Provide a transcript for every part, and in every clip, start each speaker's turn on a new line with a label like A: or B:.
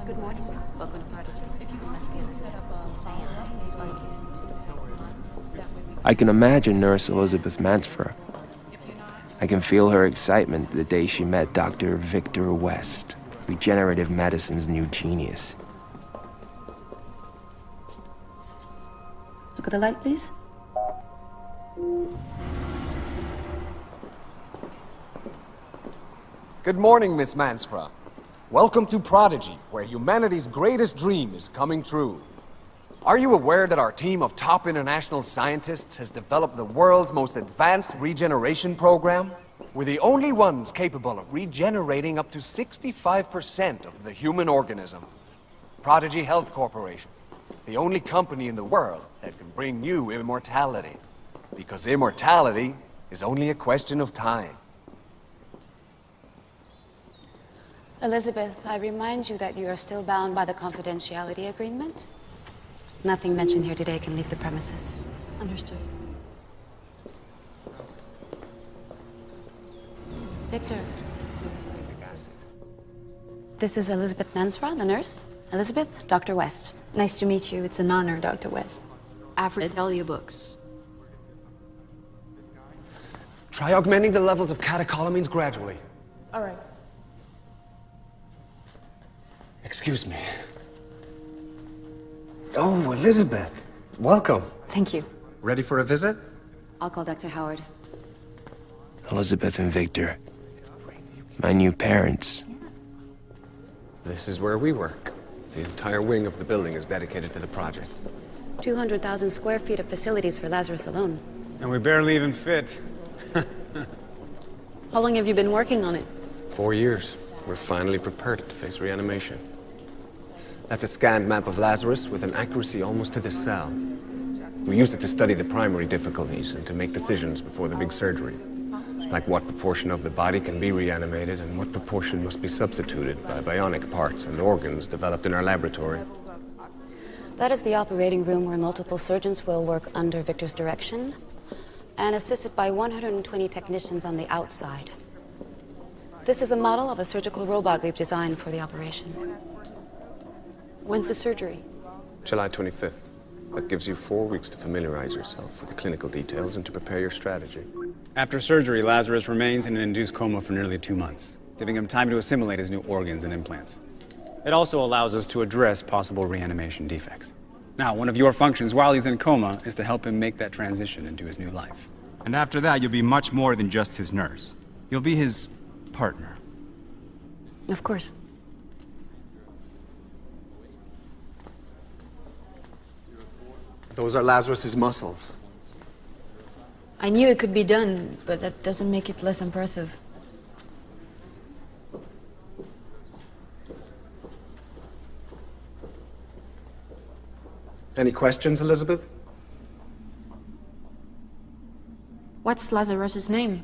A: Good morning. Welcome to Prodigy. If you must get set up
B: I can imagine Nurse Elizabeth Mansfer. I can feel her excitement the day she met Dr. Victor West, regenerative medicine's new genius.
A: Look at the light, please.
C: Good morning, Miss Mansfra. Welcome to Prodigy, where humanity's greatest dream is coming true. Are you aware that our team of top international scientists has developed the world's most advanced regeneration program? We're the only ones capable of regenerating up to 65% of the human organism. Prodigy Health Corporation, the only company in the world that can bring you immortality. Because immortality is only a question of time.
A: Elizabeth, I remind you that you are still bound by the confidentiality agreement. Nothing mentioned here today can leave the premises. Understood. Victor. This is Elizabeth Mansfra, the nurse. Elizabeth, Dr. West.
D: Nice to meet you. It's an honor, Dr. West. Aphrodite books.
C: Try augmenting the levels of catecholamines gradually.
D: All right.
C: Excuse me. Oh, Elizabeth. Welcome.
D: Thank you.
C: Ready for a visit?
A: I'll call Dr. Howard.
B: Elizabeth and Victor. My new parents.
E: This is where we work. The entire wing of the building is dedicated to the project.
A: 200,000 square feet of facilities for Lazarus alone.
F: And we barely even fit.
A: How long have you been working on it?
E: 4 years. We're finally prepared to face reanimation. That's a scanned map of Lazarus with an accuracy almost to the cell. We use it to study the primary difficulties and to make decisions before the big surgery. Like what proportion of the body can be reanimated and what proportion must be substituted by bionic parts and organs developed in our laboratory.
A: That is the operating room where multiple surgeons will work under Victor's direction and assisted by 120 technicians on the outside. This is a model of a surgical robot we've designed for the operation.
D: When's the surgery?
E: July 25th. That gives you 4 weeks to familiarize yourself with the clinical details and to prepare your strategy.
F: After surgery, Lazarus remains in an induced coma for nearly 2 months, giving him time to assimilate his new organs and implants. It also allows us to address possible reanimation defects. Now, one of your functions while he's in coma is to help him make that transition into his new life.
G: And after that, you'll be much more than just his nurse. You'll be his partner.
D: Of course.
E: Those are Lazarus's muscles.
D: I knew it could be done, but that doesn't make it less impressive.
E: Any questions, Elizabeth?
D: What's Lazarus's name?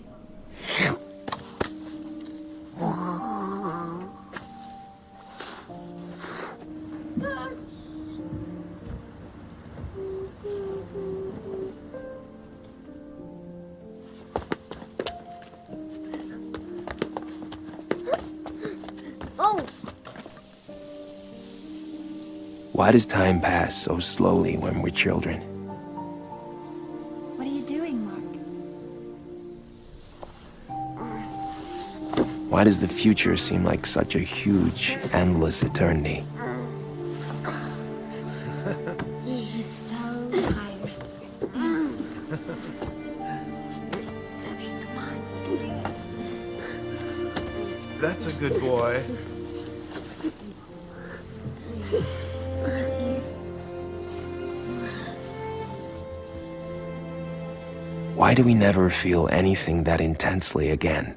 B: Why does time pass so slowly when we're children?
H: What are you doing, Mark?
B: Why does the future seem like such a huge, endless eternity?
H: He's so tired. Okay, come on, you can do it.
I: That's a good boy.
H: Miss you.
B: Why do we never feel anything that intensely again?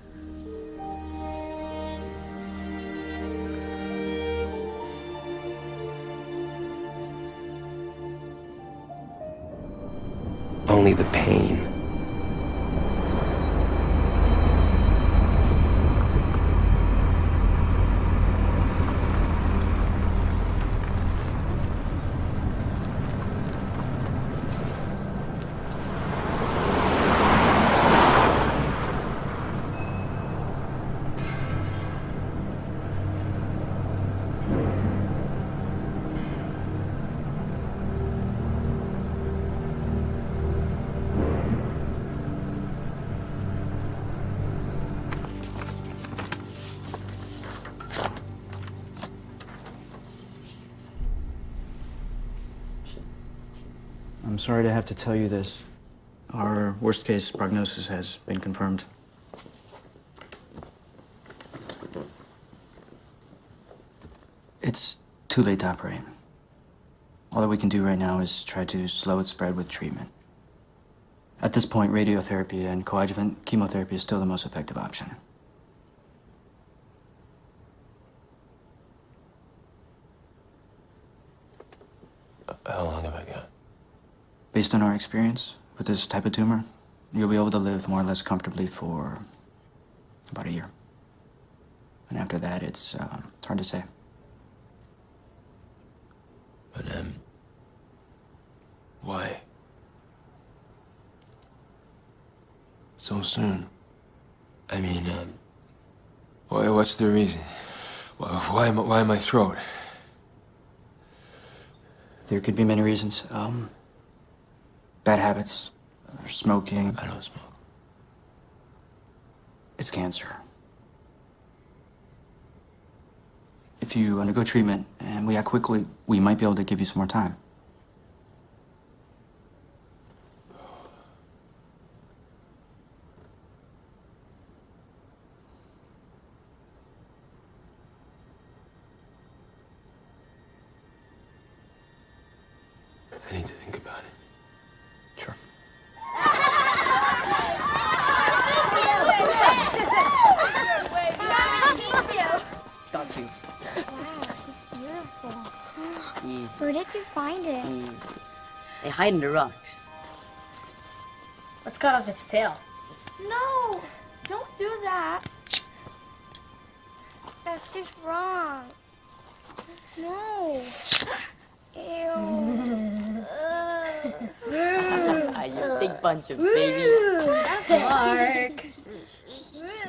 B: Only the pain.
I: I'm sorry to have to tell you this. Our worst-case prognosis has been confirmed. It's too late to operate. All that we can do right now is try to slow its spread with treatment. At this point, radiotherapy and coadjuvant chemotherapy is still the most effective option.
B: How long have I got?
I: Based on our experience with this type of tumor, you'll be able to live more or less comfortably for about a year. And after that, it's hard to say.
B: But, why? So soon? I mean, what's the reason? Why my throat?
I: There could be many reasons. Bad habits, or smoking.
B: I don't smoke.
I: It's cancer. If you undergo treatment and we act quickly, we might be able to give you some more time.
B: I need to think about it.
I: Sure.
H: Wow, she's beautiful.
J: Easy.
H: Where did you find it?
J: Easy. They hide in the rocks. Let's cut off its tail.
K: No! Don't do that.
H: That's just wrong. No. Ew.
J: You big bunch of babies.
H: Mark.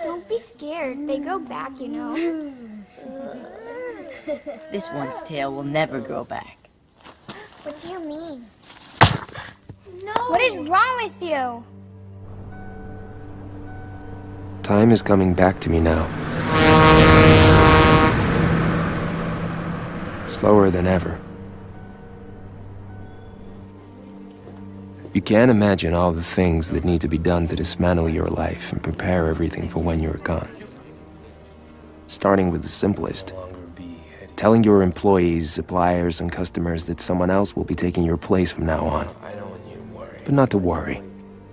H: Don't be scared. They grow back, you know.
J: This one's tail will never grow back.
H: What do you mean?
K: No!
H: What is wrong with you?
B: Time is coming back to me now. Slower than ever. You can't imagine all the things that need to be done to dismantle your life and prepare everything for when you're gone. Starting with the simplest. Telling your employees, suppliers, and customers that someone else will be taking your place from now on. But not to worry,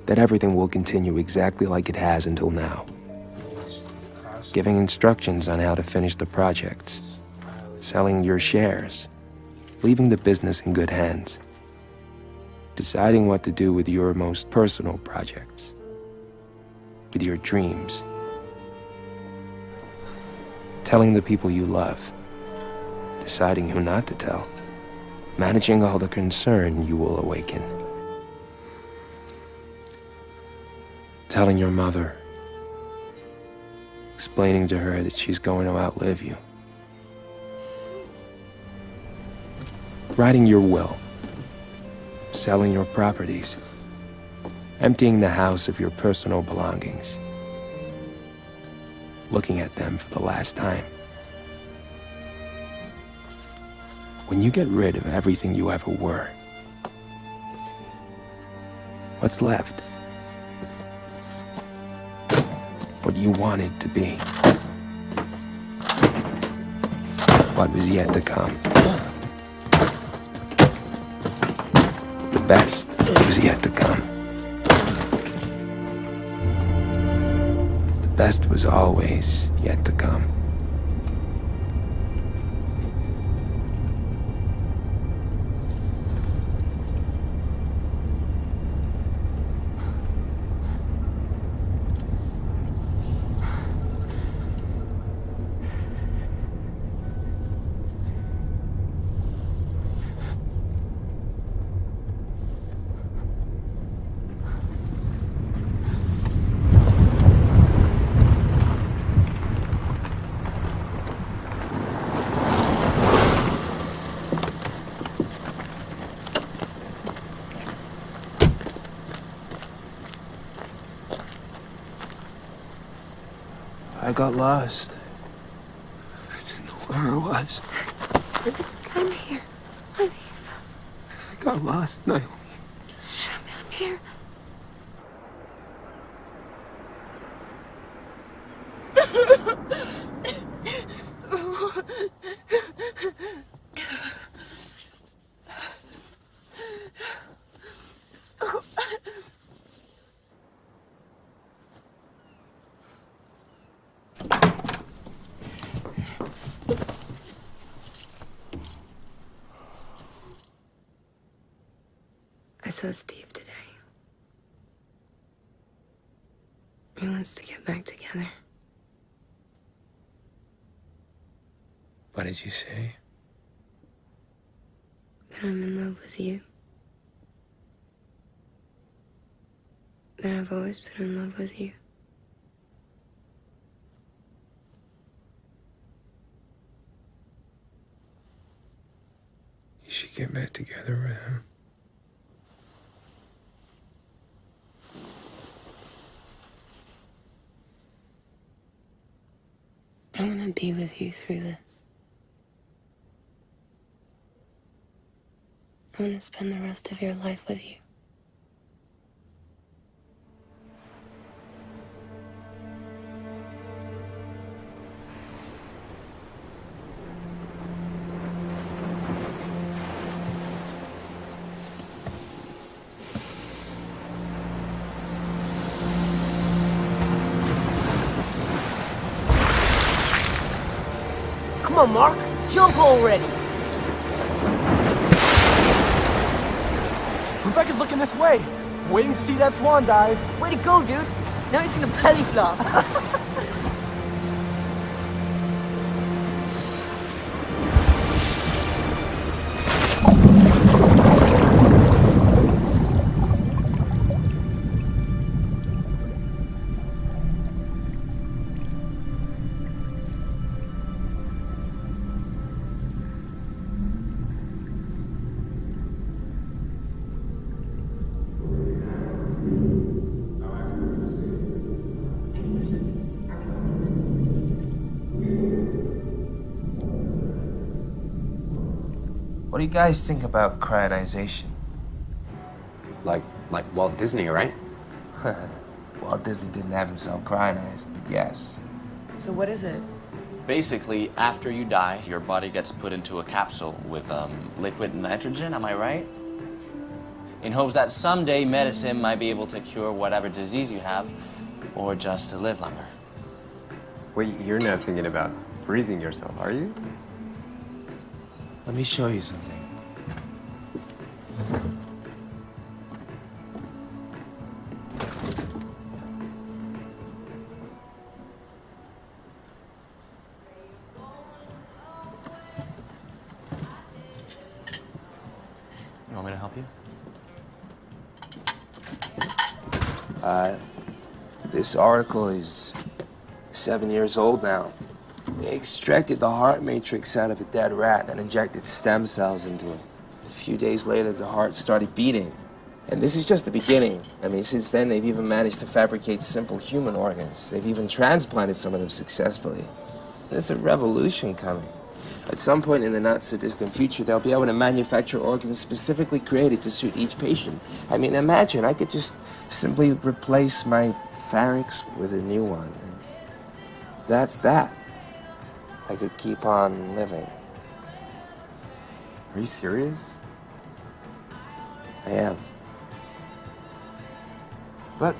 B: that everything will continue exactly like it has until now. Giving instructions on how to finish the projects, selling your shares, leaving the business in good hands, deciding what to do with your most personal projects, with your dreams, telling the people you love, deciding who not to tell, managing all the concern you will awaken, telling your mother, explaining to her that she's going to outlive you, writing your will, selling your properties, emptying the house of your personal belongings, looking at them for the last time. When you get rid of everything you ever were, what's left? What you wanted to be. What was yet to come. The best was yet to come. The best was always yet to come. I got lost. I didn't know where I was.
K: It's okay. I'm here. I'm here.
B: I got lost, Naomi.
L: I saw Steve today. He wants to get back together.
B: What did you say?
L: That I'm in love with you. That I've always been in love with you.
B: You should get back together with him.
L: I want to be with you through this. I want to spend the rest of your life with you.
M: Come on, Mark. Jump already.
N: Rebecca's looking this way. Waiting to see that swan dive.
M: Way to go, dude. Now he's gonna belly flop.
B: What do you guys think about cryogenization?
E: Like Walt Disney, right?
B: Walt Disney didn't have himself cryogenized, but yes.
M: So what is it?
O: Basically, after you die, your body gets put into a capsule with liquid nitrogen, am I right? In hopes that someday medicine might be able to cure whatever disease you have, or just to live longer.
E: Wait, you're not thinking about freezing yourself, are you?
B: Let me show you something.
O: You want me to help you?
B: This article is 7 years old now. They extracted the heart matrix out of a dead rat and injected stem cells into it. A few days later, the heart started beating. And this is just the beginning. I mean, since then, they've even managed to fabricate simple human organs. They've even transplanted some of them successfully. There's a revolution coming. At some point in the not-so-distant future, they'll be able to manufacture organs specifically created to suit each patient. I mean, imagine, I could just simply replace my pharynx with a new one. And that's that. I could keep on living.
E: Are you serious?
B: I am.
E: But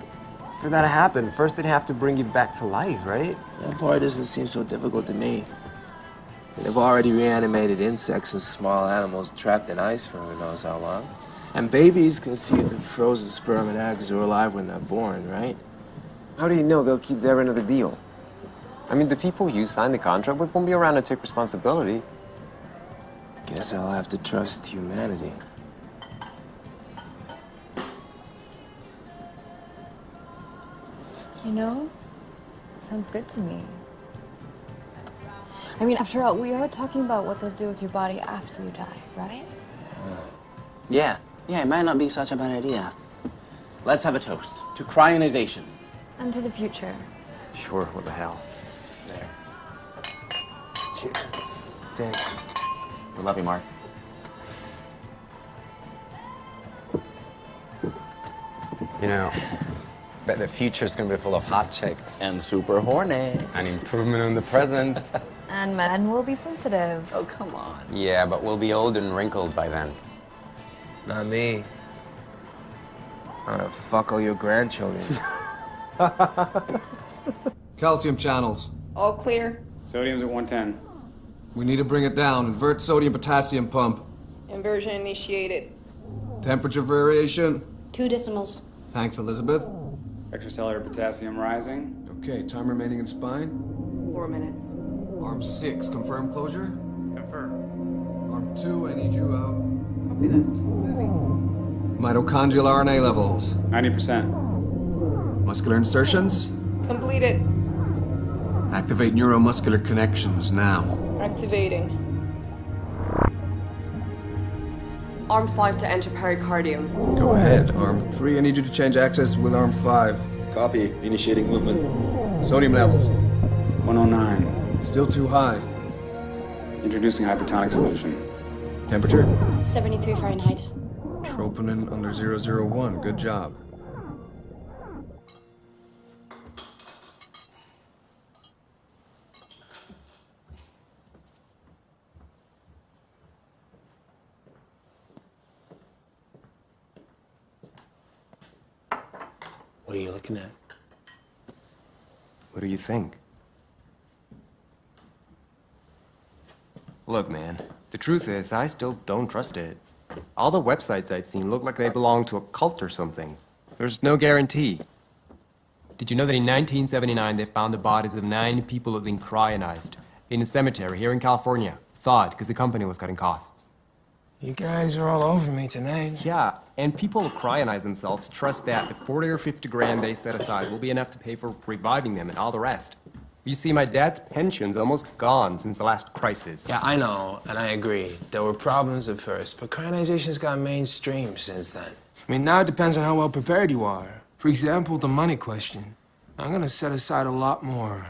E: for that to happen, first they'd have to bring you back to life, right?
B: That part doesn't seem so difficult to me. They've already reanimated insects and small animals trapped in ice for who knows how long. And babies conceived of frozen sperm and eggs are alive when they're born, right?
E: How do you know they'll keep their end of the deal? I mean, the people you signed the contract with won't be around to take responsibility.
B: Guess I'll have to trust humanity.
P: You know, it sounds good to me. I mean, after all, we are talking about what they'll do with your body after you die, right?
O: Yeah, it might not be such a bad idea. Let's have a toast to cryogenization.
P: And to the future.
E: Sure, what the hell.
O: There.
B: Cheers. Thanks.
O: We love you, Mark.
E: You know, bet the future's gonna be full of hot chicks.
O: And super horny.
E: An improvement on the present.
P: And men will be sensitive.
O: Oh, come on.
E: Yeah, but we'll be old and wrinkled by then.
B: Not me. I'm gonna fuck all your grandchildren.
C: Calcium channels.
Q: All clear.
F: Sodium's at 110.
C: We need to bring it down. Invert sodium-potassium pump.
Q: Inversion initiated.
C: Temperature variation.
J: 2 decimals.
C: Thanks, Elizabeth.
F: Extracellular potassium rising.
C: Okay, time remaining in spine.
M: 4 minutes.
C: Arm 6, confirm closure.
F: Confirm.
C: Arm 2, I need you out.
M: Copy that. Moving.
C: Mitochondrial RNA levels.
F: 90%.
C: Muscular insertions.
Q: Completed.
C: Activate neuromuscular connections now.
Q: Activating.
M: Arm 5 to enter pericardium.
C: Go ahead. Arm 3, I need you to change access with arm 5.
R: Copy. Initiating movement.
C: Sodium levels.
F: 109.
C: Still too high.
F: Introducing hypertonic solution.
C: Temperature?
J: 73 Fahrenheit.
C: Troponin under 001. Good job.
B: What are you looking at? What do you think? Look, man, the truth is, I still don't trust it. All the websites I've seen look like they belong to a cult or something. There's no guarantee. Did you know that in 1979 they found the bodies of 9 people who had been cryogenized in a cemetery here in California? Thawed because the company was cutting costs.
S: You guys are all over me tonight.
B: Yeah, and people who cryonize themselves trust that the 40 or 50 grand they set aside will be enough to pay for reviving them and all the rest. You see, my dad's pension's almost gone since the last crisis.
S: Yeah, I know, and I agree. There were problems at first, but cryonization's got mainstream since then. I mean, now it depends on how well prepared you are. For example, the money question. I'm gonna set aside a lot more.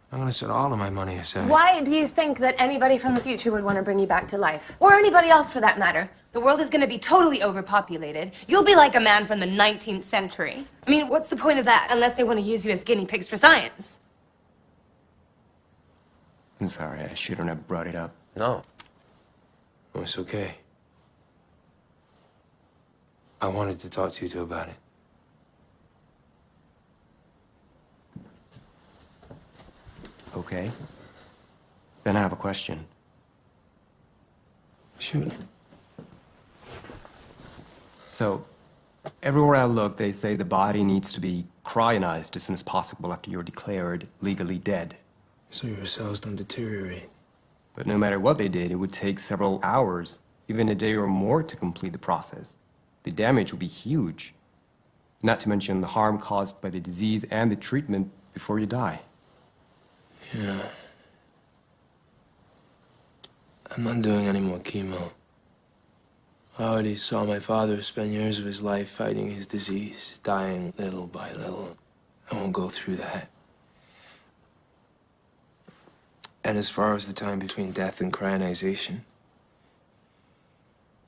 S: I'm gonna set all of my money aside.
T: Why do you think that anybody from the future would want to bring you back to life? Or anybody else, for that matter? The world is gonna be totally overpopulated. You'll be like a man from the 19th century. I mean, what's the point of that, unless they want to use you as guinea pigs for science?
B: I'm sorry, I shouldn't have brought it up.
S: No. Oh, it's okay. I wanted to talk to you two about it.
B: Okay. Then I have a question.
S: Shoot.
B: So, everywhere I look, they say the body needs to be cryogenized as soon as possible after you're declared legally dead.
S: So your cells don't deteriorate.
B: But no matter what they did, it would take several hours, even a day or more, to complete the process. The damage would be huge. Not to mention the harm caused by the disease and the treatment before you die.
S: Yeah. I'm not doing any more chemo. I already saw my father spend years of his life fighting his disease, dying little by little. I won't go through that. And as far as the time between death and cryogenization,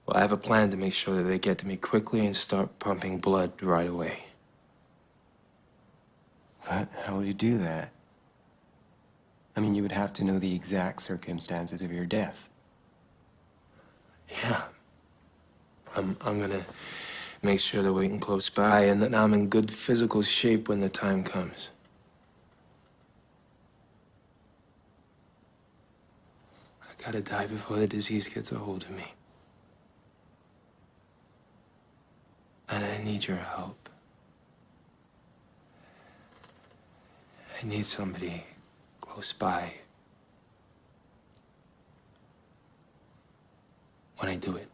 S: well, I have a plan to make sure that they get to me quickly and start pumping blood right away.
B: But how will you do that? I mean, you would have to know the exact circumstances of your death.
S: Yeah. I'm gonna make sure they're waiting close by and that I'm in good physical shape when the time comes. I gotta die before the disease gets a hold of me. And I need your help. I need somebody close by when I do it.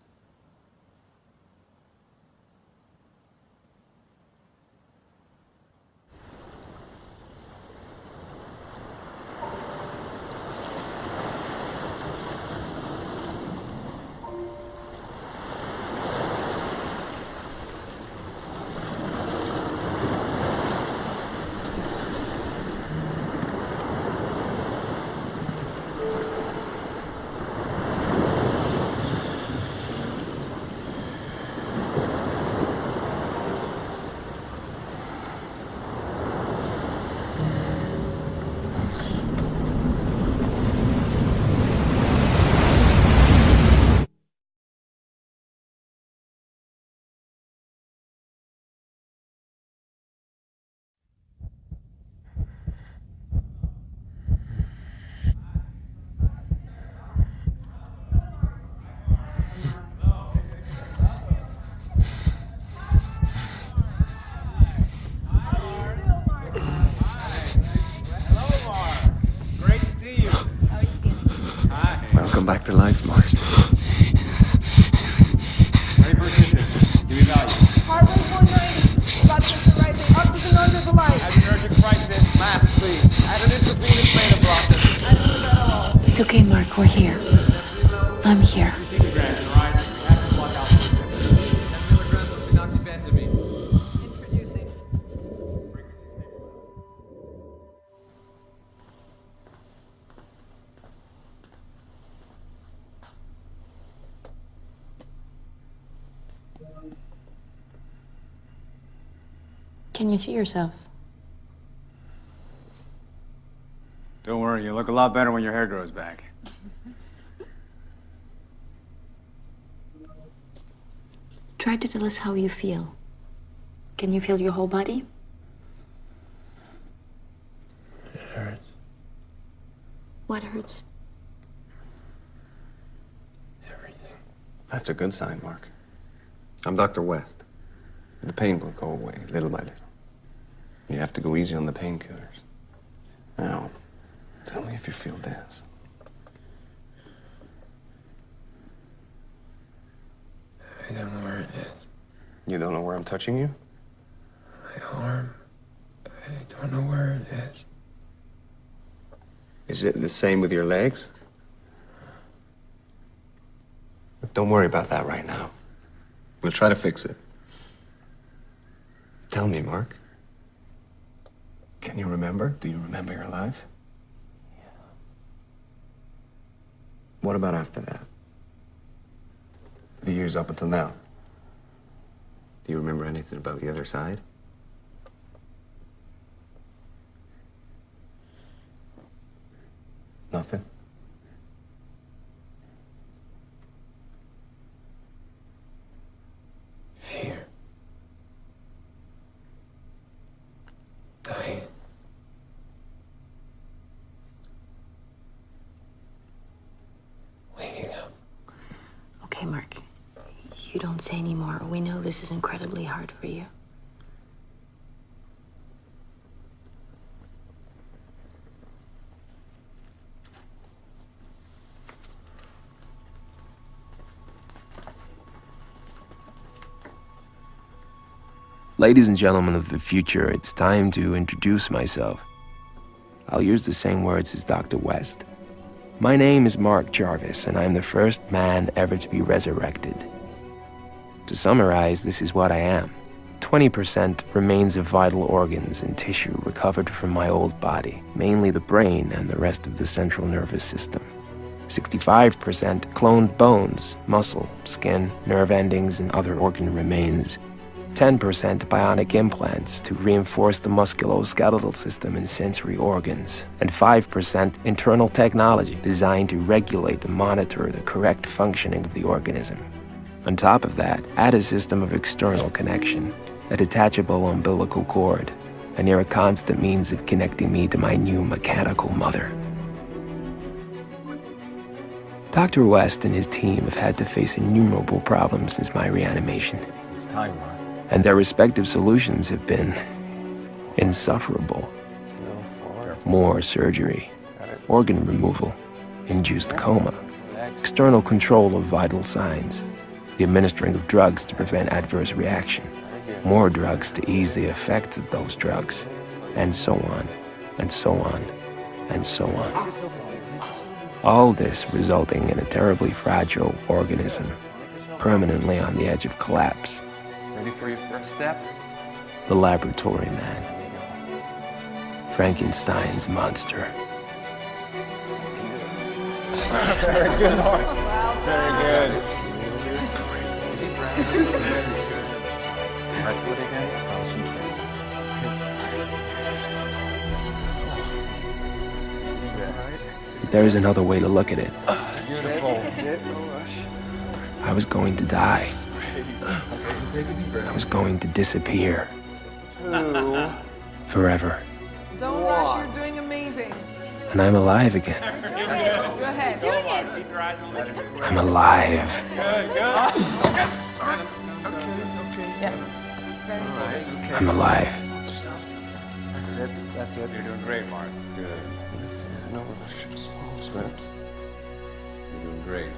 E: Welcome back to life, Mark.
F: Ready for assistance. Give me value.
Q: Heart rate 190. Blood pressure rising. Oxygen under the line.
F: Adrenergic crisis.
C: Mask, please. Add an intravenous beta blocker.
D: It's okay, Mark. We're here. I'm here.
F: Grams rising. We have to block out for a second.
C: 10 milligrams of phenoxybentamine.
Q: Introducing.
D: Can you see yourself?
F: Don't worry, you look a lot better when your hair grows back.
D: Try to tell us how you feel. Can you feel your whole body?
S: It hurts.
D: What hurts?
S: Everything.
E: That's a good sign, Mark. I'm Dr. West. The pain will go away little by little. You have to go easy on the painkillers. Now, tell me if you feel this.
S: I don't know where it is.
E: You don't know where I'm touching you?
S: My arm. I don't know where it is.
E: Is it the same with your legs? Don't worry about that right now. We'll try to fix it. Tell me, Mark. Can you remember? Do you remember your life? Yeah. What about after that? The years up until now? Do you remember anything about the other side? Nothing?
S: Fear. Dying. Waking up.
D: Okay, Mark. You don't say anymore. We know this is incredibly hard for you.
B: Ladies and gentlemen of the future, it's time to introduce myself. I'll use the same words as Dr. West. My name is Mark Jarvis, and I'm the first man ever to be resurrected. To summarize, this is what I am. 20% remains of vital organs and tissue recovered from my old body, mainly the brain and the rest of the central nervous system. 65% cloned bones, muscle, skin, nerve endings, and other organ remains. 10% bionic implants to reinforce the musculoskeletal system and sensory organs, and 5% internal technology designed to regulate and monitor the correct functioning of the organism. On top of that, add a system of external connection, a detachable umbilical cord, a near constant means of connecting me to my new mechanical mother. Dr. West and his team have had to face innumerable problems since my reanimation.
E: It's time, Mark.
B: And their respective solutions have been insufferable. More surgery, organ removal, induced coma, external control of vital signs, the administering of drugs to prevent adverse reaction, more drugs to ease the effects of those drugs, and so on, and so on, and so on. All this resulting in a terribly fragile organism, permanently on the edge of collapse.
O: Ready for your first step?
B: The laboratory man. Frankenstein's monster.
C: Very good, Mark.
F: Very good.
E: That's great.
O: Right foot again.
B: But there is another way to look at it.
F: Beautiful.
R: That's it. No rush.
B: I was going to die. I was going to disappear. Forever.
Q: Don't rush, you're doing amazing.
B: And I'm alive again.
Q: Go ahead.
B: I'm alive.
F: Good, good.
B: I'm alive.
R: That's it. That's it.
F: You're doing great, Mark.
E: Good. That's it. No rush. Small steps. doing great.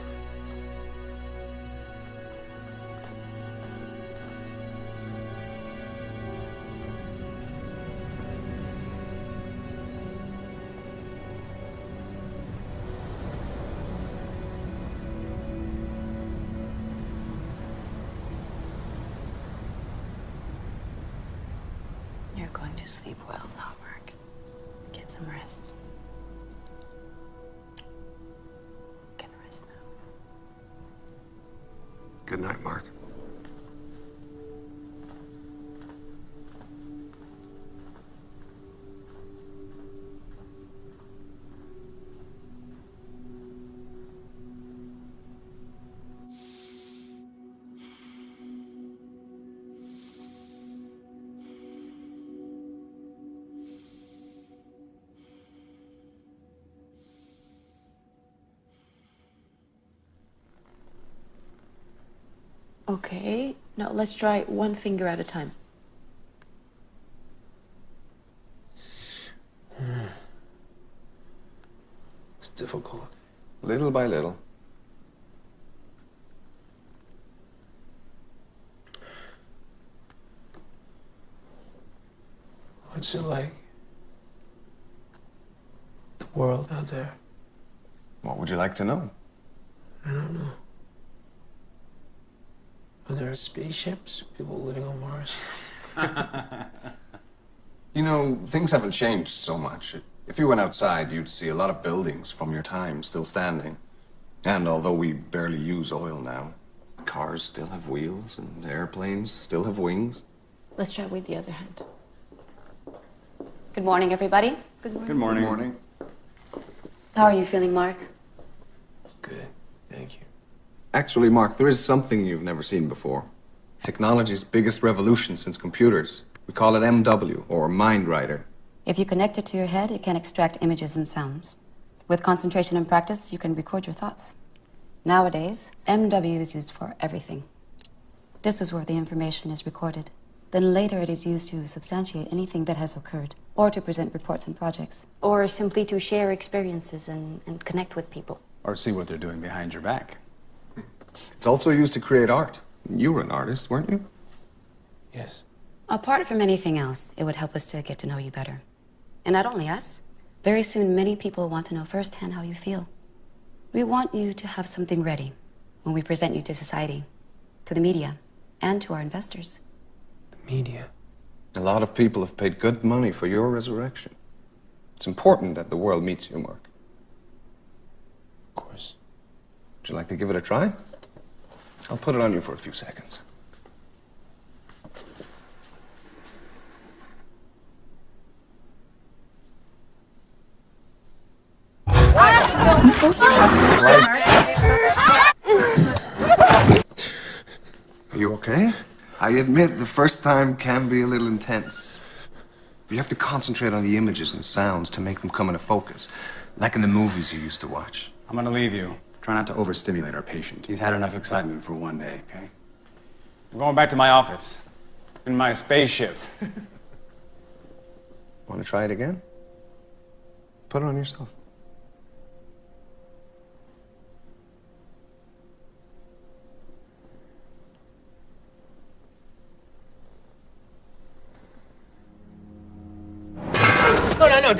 D: You're going to sleep well now, Mark. Get some rest. Get rest now.
E: Good night, Mark.
D: Okay, now let's try one finger at a time.
S: It's difficult.
E: Little by little.
S: What's it like? The world out there?
E: What would you like to know?
S: I don't know. Are there spaceships? People living on Mars?
E: You know, things haven't changed so much. If you went outside, you'd see a lot of buildings from your time still standing. And although we barely use oil now, cars still have wheels and airplanes still have wings.
D: Let's try with the other hand.
A: Good morning, everybody.
D: Good morning.
F: Good morning.
E: Good morning.
A: How are you feeling, Mark?
S: Good, thank you.
E: Actually, Mark, there is something you've never seen before. Technology's biggest revolution since computers. We call it MW, or Mind Writer.
A: If you connect it to your head, it can extract images and sounds. With concentration and practice, you can record your thoughts. Nowadays, MW is used for everything. This is where the information is recorded. Then later it is used to substantiate anything that has occurred, or to present reports and projects.
D: Or simply to share experiences and connect with people.
F: Or see what they're doing behind your back.
E: It's also used to create art. You were an artist, weren't you?
S: Yes.
A: Apart from anything else, it would help us to get to know you better. And not only us, very soon many people want to know firsthand how you feel. We want you to have something ready when we present you to society, to the media, and to our investors.
S: The media?
E: A lot of people have paid good money for your resurrection. It's important that the world meets you, Mark.
S: Of course.
E: Would you like to give it a try? I'll put it on you for a few seconds. Are you okay? I admit the first time can be a little intense. You have to concentrate on the images and sounds to make them come into focus, like in the movies you used to watch.
F: I'm gonna leave you. Try not to overstimulate our patient. He's had enough excitement for one day, okay? I'm going back to my office. In my spaceship.
E: Want to try it again? Put it on yourself.
Q: No.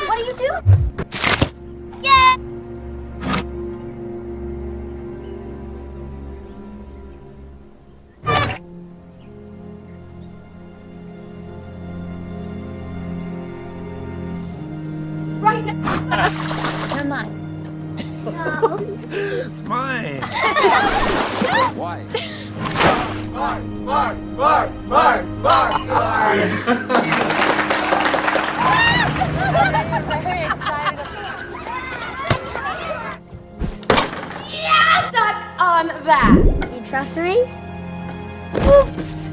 H: What are you doing? Yeah!
Q: Right now.
D: You're mine.
H: No.
S: It's mine.
O: Why?
Q: Mark!
T: that?
H: You trust me? Oops.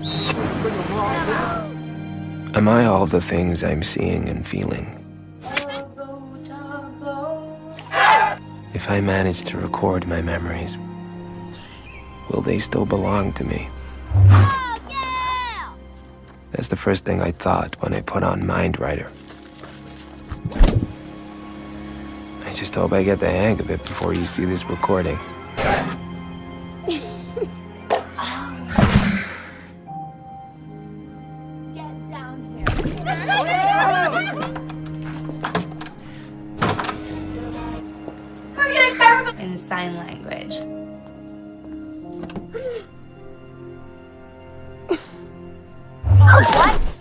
B: Am I all the things I'm seeing and feeling? If I manage to record my memories, will they still belong to me? That's the first thing I thought when I put on Mindwriter. I just hope I get the hang of it before you see this recording.
T: In sign language.
H: Oh, what?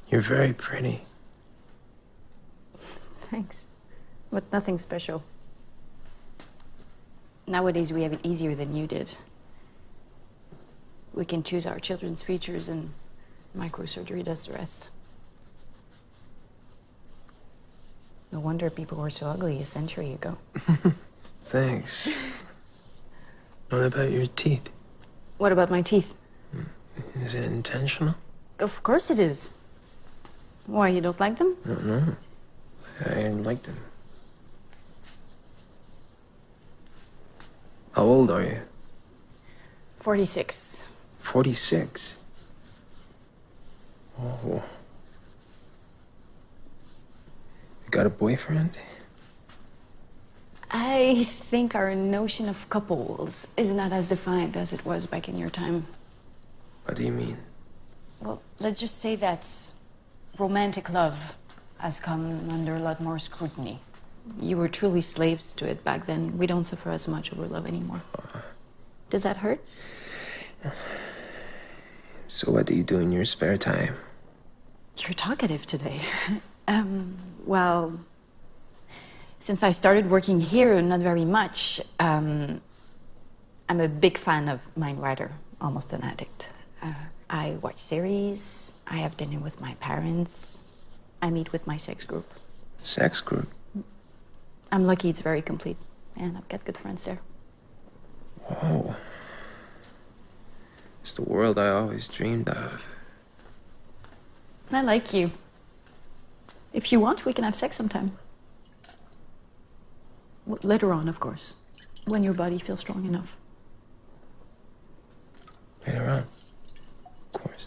B: You're very pretty.
D: Thanks. But nothing special. Nowadays, we have it easier than you did. We can choose our children's features and microsurgery does the rest. No wonder people were so ugly a century ago.
B: Thanks. What about your teeth?
D: What about my teeth?
B: Is it intentional?
D: Of course it is. Why, you don't like them?
B: No. I like them. How old are you?
D: 46.
B: 46? Oh. You got a boyfriend?
D: I think our notion of couples is not as defined as it was back in your time.
B: What do you mean?
D: Well, let's just say that romantic love has come under a lot more scrutiny. You were truly slaves to it back then. We don't suffer as much over love anymore. Does that hurt?
B: So what do you do in your spare time?
D: You're talkative today. Well, since I started working here, not very much. I'm a big fan of Mindwriter, almost an addict. I watch series, I have dinner with my parents, I meet with my sex group.
B: Sex group?
D: I'm lucky it's very complete, and I've got good friends there.
B: Whoa. It's the world I always dreamed of.
D: I like you. If you want, we can have sex sometime. Later on, of course, when your body feels strong enough.
B: Later on. Of course.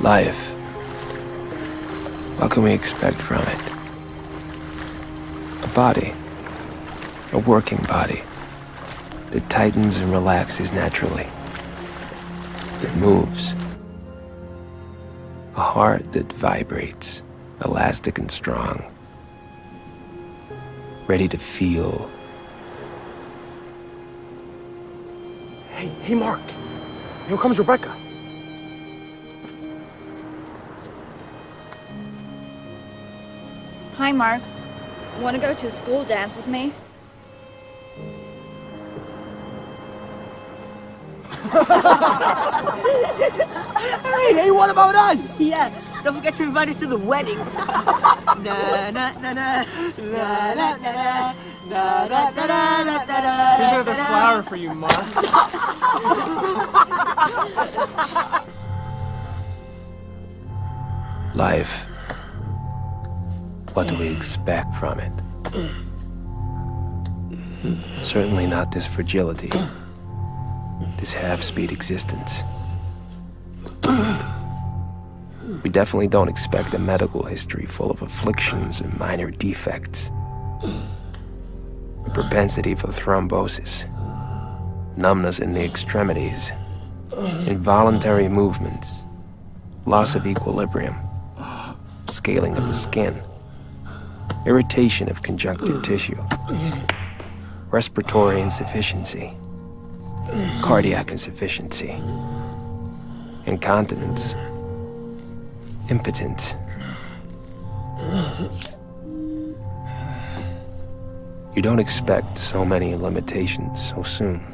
B: Life. What can we expect from it? A body. A working body. That tightens and relaxes naturally. That moves. A heart that vibrates, elastic and strong, ready to feel.
N: Hey, Mark. Here comes Rebecca.
K: Hi, Mark. Want to go to a school dance with me?
N: Hey, what about us?
J: Yeah, don't forget to invite us to the wedding. Na na na na na na na na na na.
N: Here's another flower for you, Mark.
B: Life. What do we expect from it? Certainly not this fragility, this half-speed existence. We definitely don't expect a medical history full of afflictions and minor defects. A propensity for thrombosis, numbness in the extremities, involuntary movements, loss of equilibrium, scaling of the skin, irritation of conjunctive tissue, respiratory insufficiency, cardiac insufficiency, incontinence, impotence. You don't expect so many limitations so soon.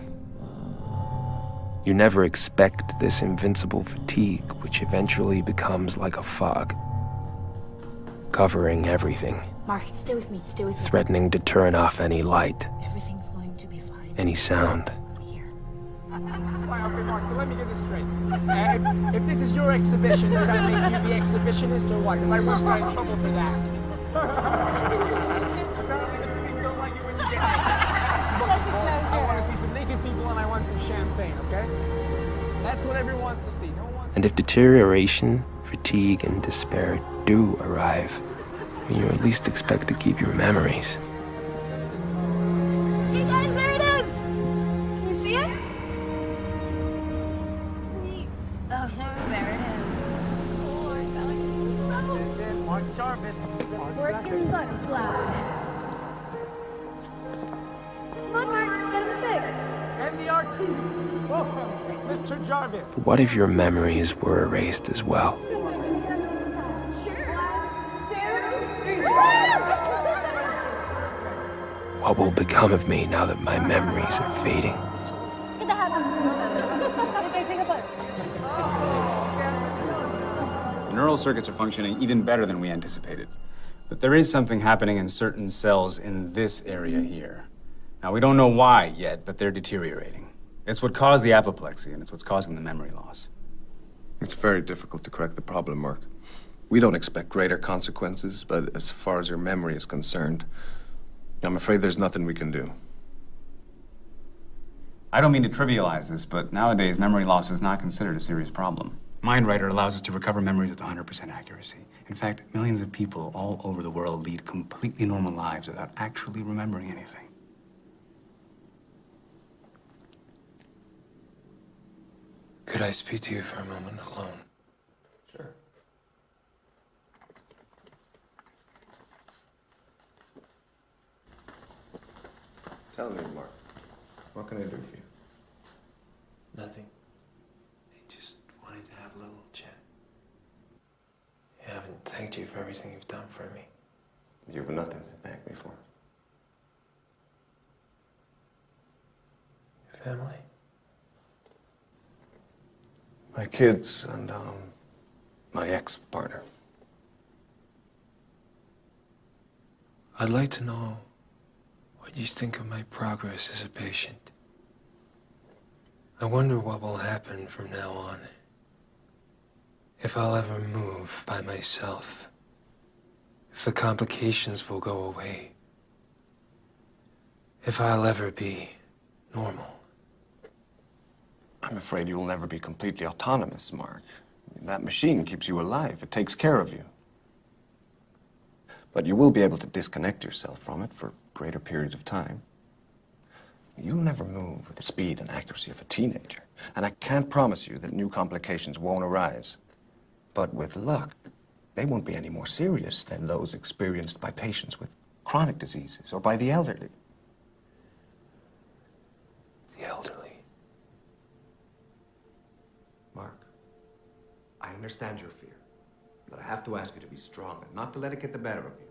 B: You never expect this invincible fatigue, which eventually becomes like a fog, covering everything,
D: Mark, stay with me, stay with me.
B: threatening to turn off any light,
D: Everything's going to be fine.
B: any sound.
N: Okay, Mark, so let me get this straight. If this is your exhibition, does that make you the exhibitionist or what? Because I once got in trouble for that. Apparently the police don't like it when you get naked. Look, I want to see some naked people and I want some champagne, okay? That's what everyone wants to see. No one wants
B: And if deterioration, fatigue, and despair do arrive, you at least expect to keep your memories.
K: Hey guys, there it is! Can you see it? Sweet. Oh, there it is. Oh,
N: Mark Jarvis.
K: Working butterfly. Come on, Mark, get him fixed.
N: And the RT. Welcome, Mr. Jarvis.
B: But what if your memories were erased as well? What will become of me now that my memories are fading?
F: The neural circuits are functioning even better than we anticipated. But there is something happening in certain cells in this area here. Now, we don't know why yet, but they're deteriorating. It's what caused the apoplexy, and it's what's causing the memory loss.
E: It's very difficult to correct the problem, Mark. We don't expect greater consequences, but as far as your memory is concerned, I'm afraid there's nothing we can do.
F: I don't mean to trivialize this, but nowadays memory loss is not considered a serious problem. MindWriter allows us to recover memories with 100% accuracy. In fact, millions of people all over the world lead completely normal lives without actually remembering anything.
B: Could I speak to you for a moment alone?
E: Sure. Tell me, Mark. What can I do for you?
B: Nothing. I just wanted to have a little chat. I haven't thanked you for everything you've done for me.
E: You've nothing to thank me for.
B: Your family?
E: My kids and, my ex-partner.
B: I'd like to know what you think of my progress as a patient. I wonder what will happen from now on. If I'll ever move by myself. If the complications will go away. If I'll ever be normal.
E: I'm afraid you'll never be completely autonomous, Mark. That machine keeps you alive. It takes care of you. But you will be able to disconnect yourself from it for greater periods of time. You'll never move with the speed and accuracy of a teenager. And I can't promise you that new complications won't arise. But with luck, they won't be any more serious than those experienced by patients with chronic diseases or by the elderly.
B: The elderly.
C: Mark, I understand your fear, but I have to ask you to be strong and not to let it get the better of you.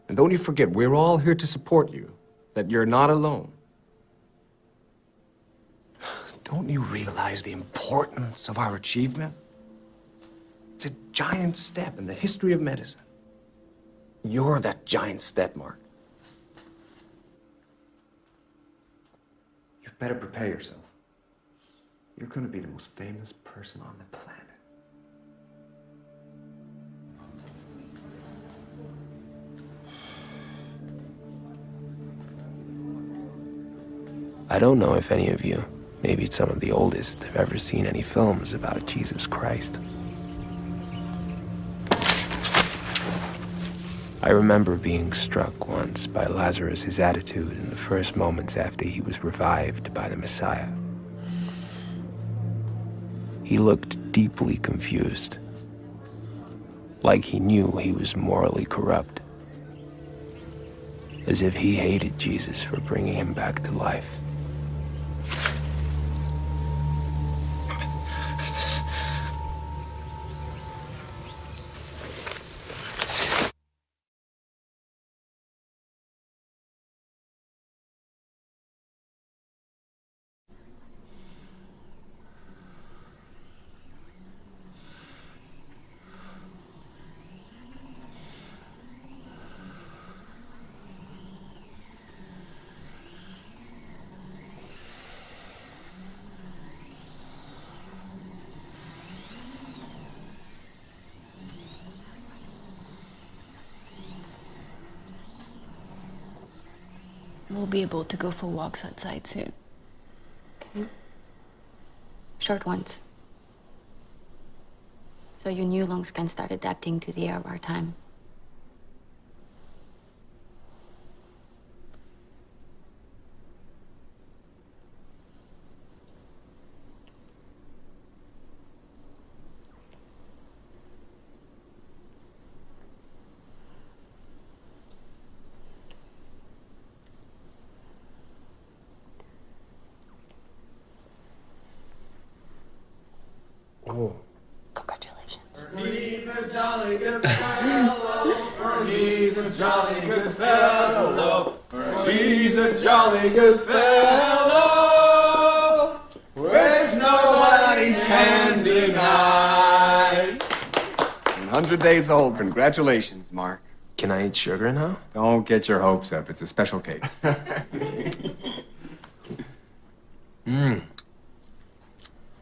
C: And don't you forget, we're all here to support you, that you're not alone. Don't you realize the importance of our achievement? It's a giant step in the history of medicine. You're that giant step, Mark. You better prepare yourself. You're going to be the most famous person on the planet.
B: I don't know if any of you, maybe some of the oldest, have ever seen any films about Jesus Christ. I remember being struck once by Lazarus' attitude in the first moments after he was revived by the Messiah. He looked deeply confused, like he knew he was morally corrupt, as if he hated Jesus for bringing him back to life.
D: We'll be able to go for walks outside soon. Okay? Short ones. So your new lungs can start adapting to the air of our time.
B: Oh.
D: Congratulations.
U: He's a jolly good fellow, for he's a jolly good fellow, for he's a jolly good fellow, which nobody can deny.
C: 100 days old. Congratulations, Mark.
B: Can I eat sugar now?
G: Don't get your hopes up. It's a special cake.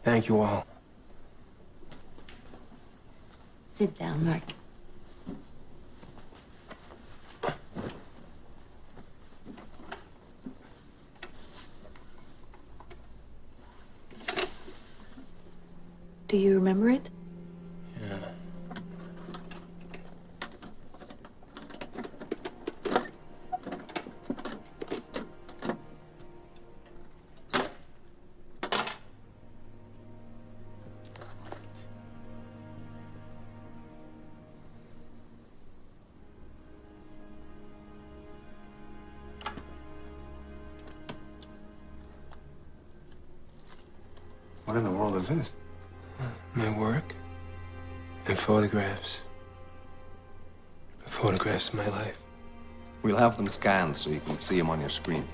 B: Thank you all.
D: Sit down, Mark. Do you remember it?
B: Yeah.
E: What in the world is this?
B: My work and photographs. Photographs of my life.
C: We'll have them scanned so you can see them on your screen.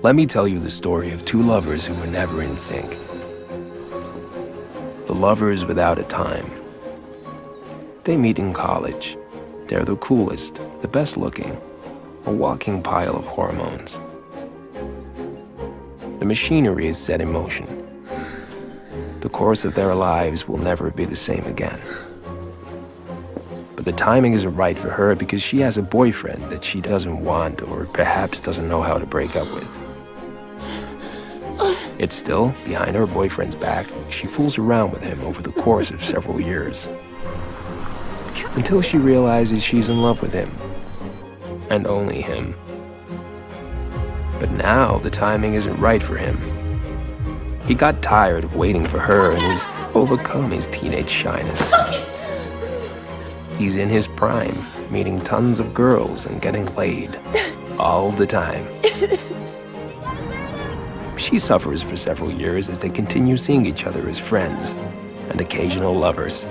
B: Let me tell you the story of two lovers who were never in sync. The lovers without a time. They meet in college. They're the coolest, the best looking, a walking pile of hormones. The machinery is set in motion. The course of their lives will never be the same again. But the timing isn't right for her because she has a boyfriend that she doesn't want or perhaps doesn't know how to break up with. Yet still, behind her boyfriend's back, she fools around with him over the course of several years. Until she realizes she's in love with him. And only him. But now the timing isn't right for him. He got tired of waiting for her and has overcome his teenage shyness. He's in his prime, meeting tons of girls and getting laid. All the time. She suffers for several years as they continue seeing each other as friends and occasional lovers.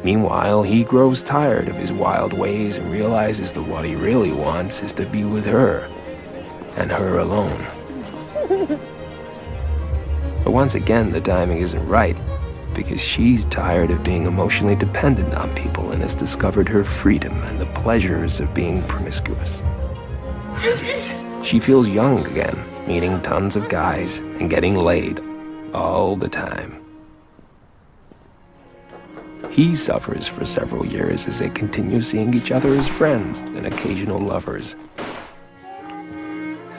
B: Meanwhile, he grows tired of his wild ways and realizes that what he really wants is to be with her, and her alone. But once again, the timing isn't right, because she's tired of being emotionally dependent on people and has discovered her freedom and the pleasures of being promiscuous. She feels young again, meeting tons of guys and getting laid all the time. He suffers for several years as they continue seeing each other as friends and occasional lovers.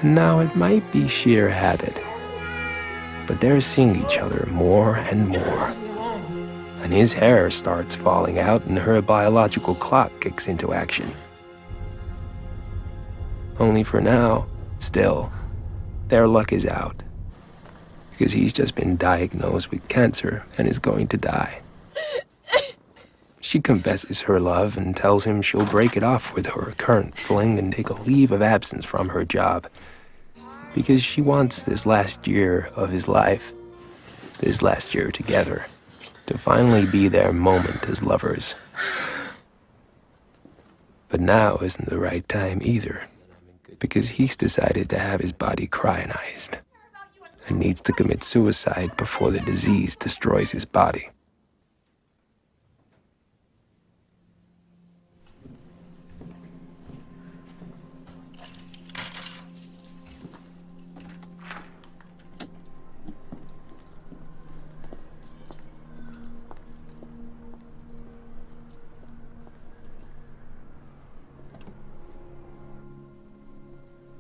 B: And now it might be sheer habit, but they're seeing each other more and more. And his hair starts falling out and her biological clock kicks into action. Only for now, still, their luck is out. Because he's just been diagnosed with cancer and is going to die. She confesses her love and tells him she'll break it off with her current fling and take a leave of absence from her job. Because she wants this last year of his life, this last year together, to finally be their moment as lovers. But now isn't the right time either, because he's decided to have his body cryogenized and needs to commit suicide before the disease destroys his body.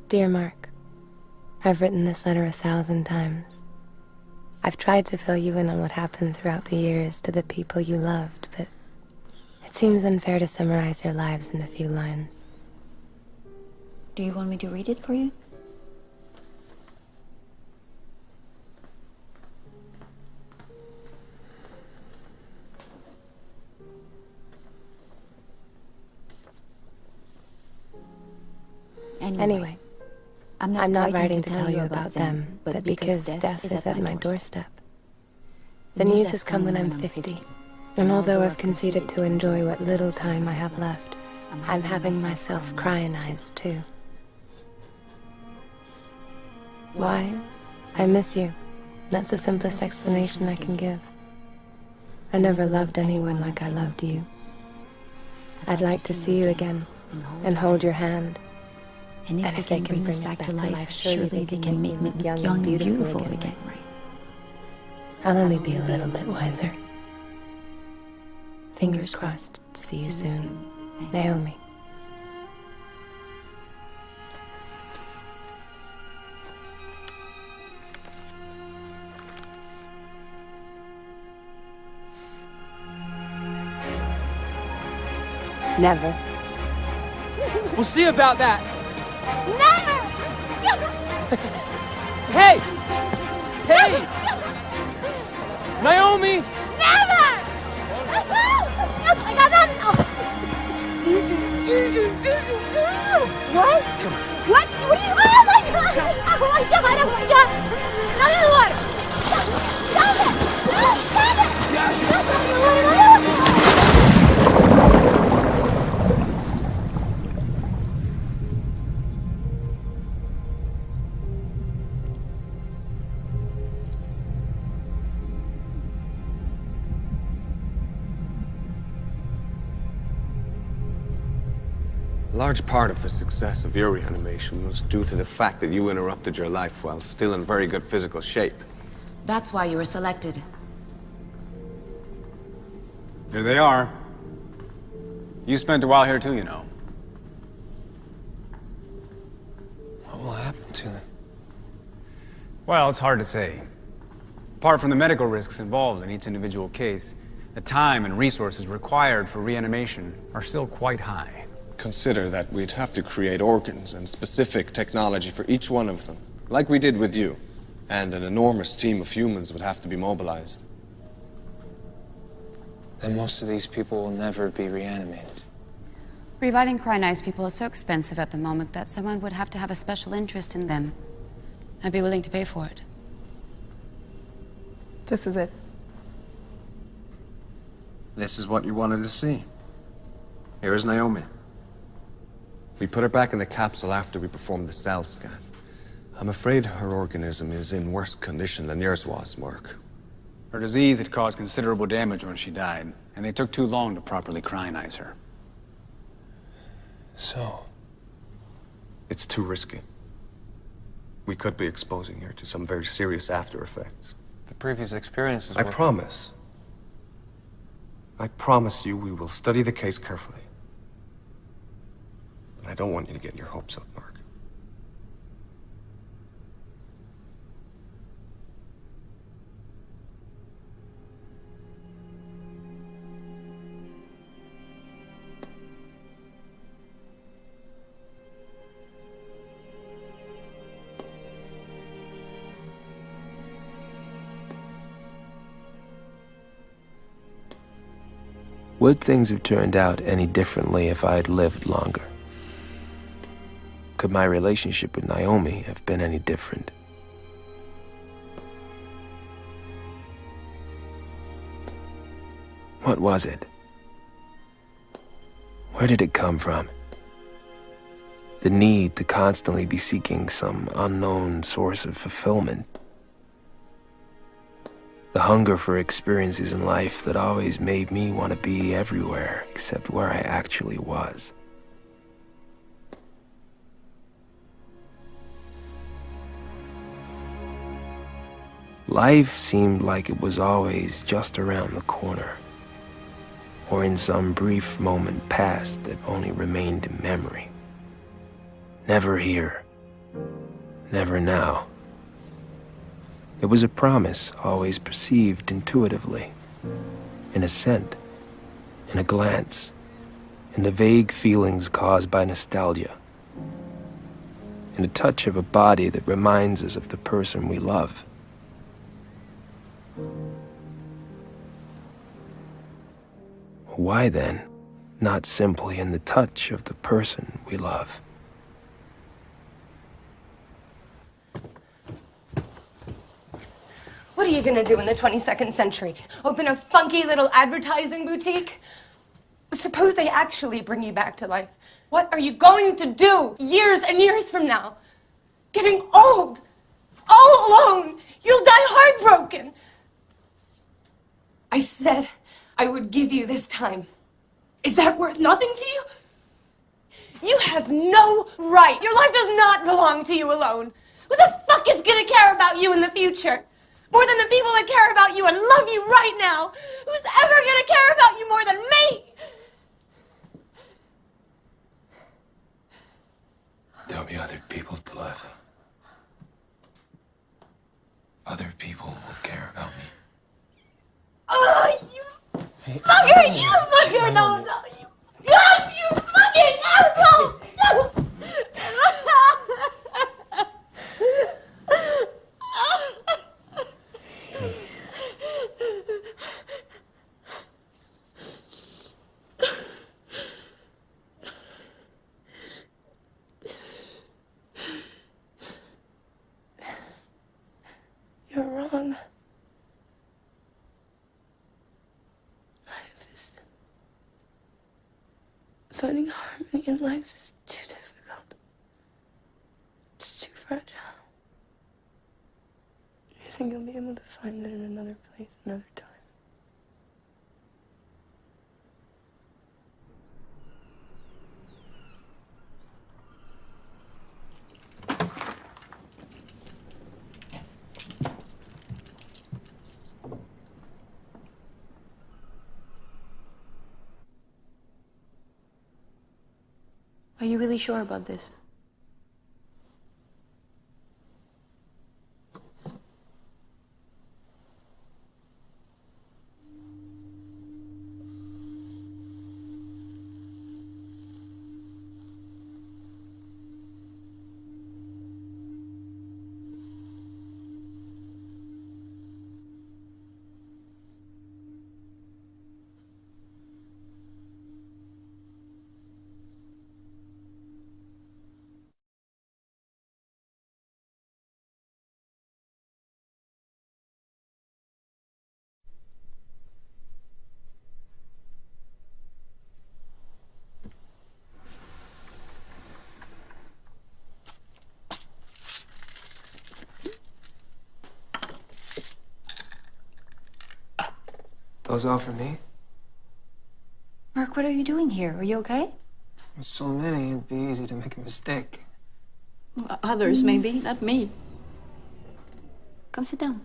I: Dear Mark, I've written this letter 1,000 times. I've tried to fill you in on what happened throughout the years to the people you loved, but it seems unfair to summarize your lives in a few lines.
V: Do you want me to read it for you?
I: Anyway. I'm not writing to tell you about them, but because death is at my doorstep. The news has come when I'm 50, and although I've conceded to enjoy what little time I have left, I'm having myself cryogenized too. Why? I miss you. That's the simplest explanation I can give. I never loved anyone like I loved you. I'd like to see you again, and hold your hand.
V: And if they can bring us back to life, surely they can make me look young and beautiful again.
I: I'll only be a little bit wiser. Fingers crossed. See you soon. Naomi.
J: Never. We'll see about that.
K: Never!
J: Hey! Hey! Naomi!
K: Never! I got nothing. What? What? What are you? Oh my god! Oh my god! Oh my god! Not in the water! Stop it! Stop it! Stop it!
E: A large part of the success of your reanimation was due to the fact that you interrupted your life while still in very good physical shape.
A: That's why you were selected.
F: Here they are. You spent a while here too, you know.
B: What will happen to them?
F: Well, it's hard to say. Apart from the medical risks involved in each individual case, the time and resources required for reanimation are still quite high.
E: Consider that we'd have to create organs and specific technology for each one of them, like we did with you. And an enormous team of humans would have to be mobilized.
B: Then most of these people will never be reanimated.
A: Reviving cryonize people is so expensive at the moment that someone would have to have a special interest in them. I'd be willing to pay for it.
J: This is it.
C: This is what you wanted to see. Here is Naomi.
E: We put her back in the capsule after we performed the cell scan. I'm afraid her organism is in worse condition than yours was, Mark.
F: Her disease had caused considerable damage when she died, and they took too long to properly cryonize her.
B: So?
E: It's too risky. We could be exposing her to some very serious after effects.
L: The previous experiences
E: I promise you we will study the case carefully. But I don't want you to get your hopes up, Mark.
B: Would things have turned out any differently if I had lived longer? Could my relationship with Naomi have been any different? What was it? Where did it come from? The need to constantly be seeking some unknown source of fulfillment. The hunger for experiences in life that always made me want to be everywhere except where I actually was. Life seemed like it was always just around the corner, or in some brief moment past that only remained in memory. Never here, never now. It was a promise always perceived intuitively, in a scent, in a glance, in the vague feelings caused by nostalgia, in a touch of a body that reminds us of the person we love. Why then, not simply in the touch of the person we love?
T: What are you gonna do in the 22nd century? Open a funky little advertising boutique? Suppose they actually bring you back to life. What are you going to do years and years from now? Getting old, all alone. You'll die heartbroken. I said I would give you this time. Is that worth nothing to you? You have no right. Your life does not belong to you alone. Who the fuck is gonna care about you in the future? More than the people that care about you and love you right now. Who's ever gonna care about you more than me?
B: There'll be other people to love. Other people will care about me.
T: Oh, you fucker! You fucker! No, no, you fucking asshole! No!
K: You're wrong. Life is... Finding harmony in life is too difficult. It's too fragile. You think you'll be able to find it in another place, another time?
I: Are you really sure about this?
S: Those all for me?
D: Mark, what are you doing here? Are you okay?
S: With so many, it'd be easy to make a mistake.
D: Others, maybe, not me. Come sit down.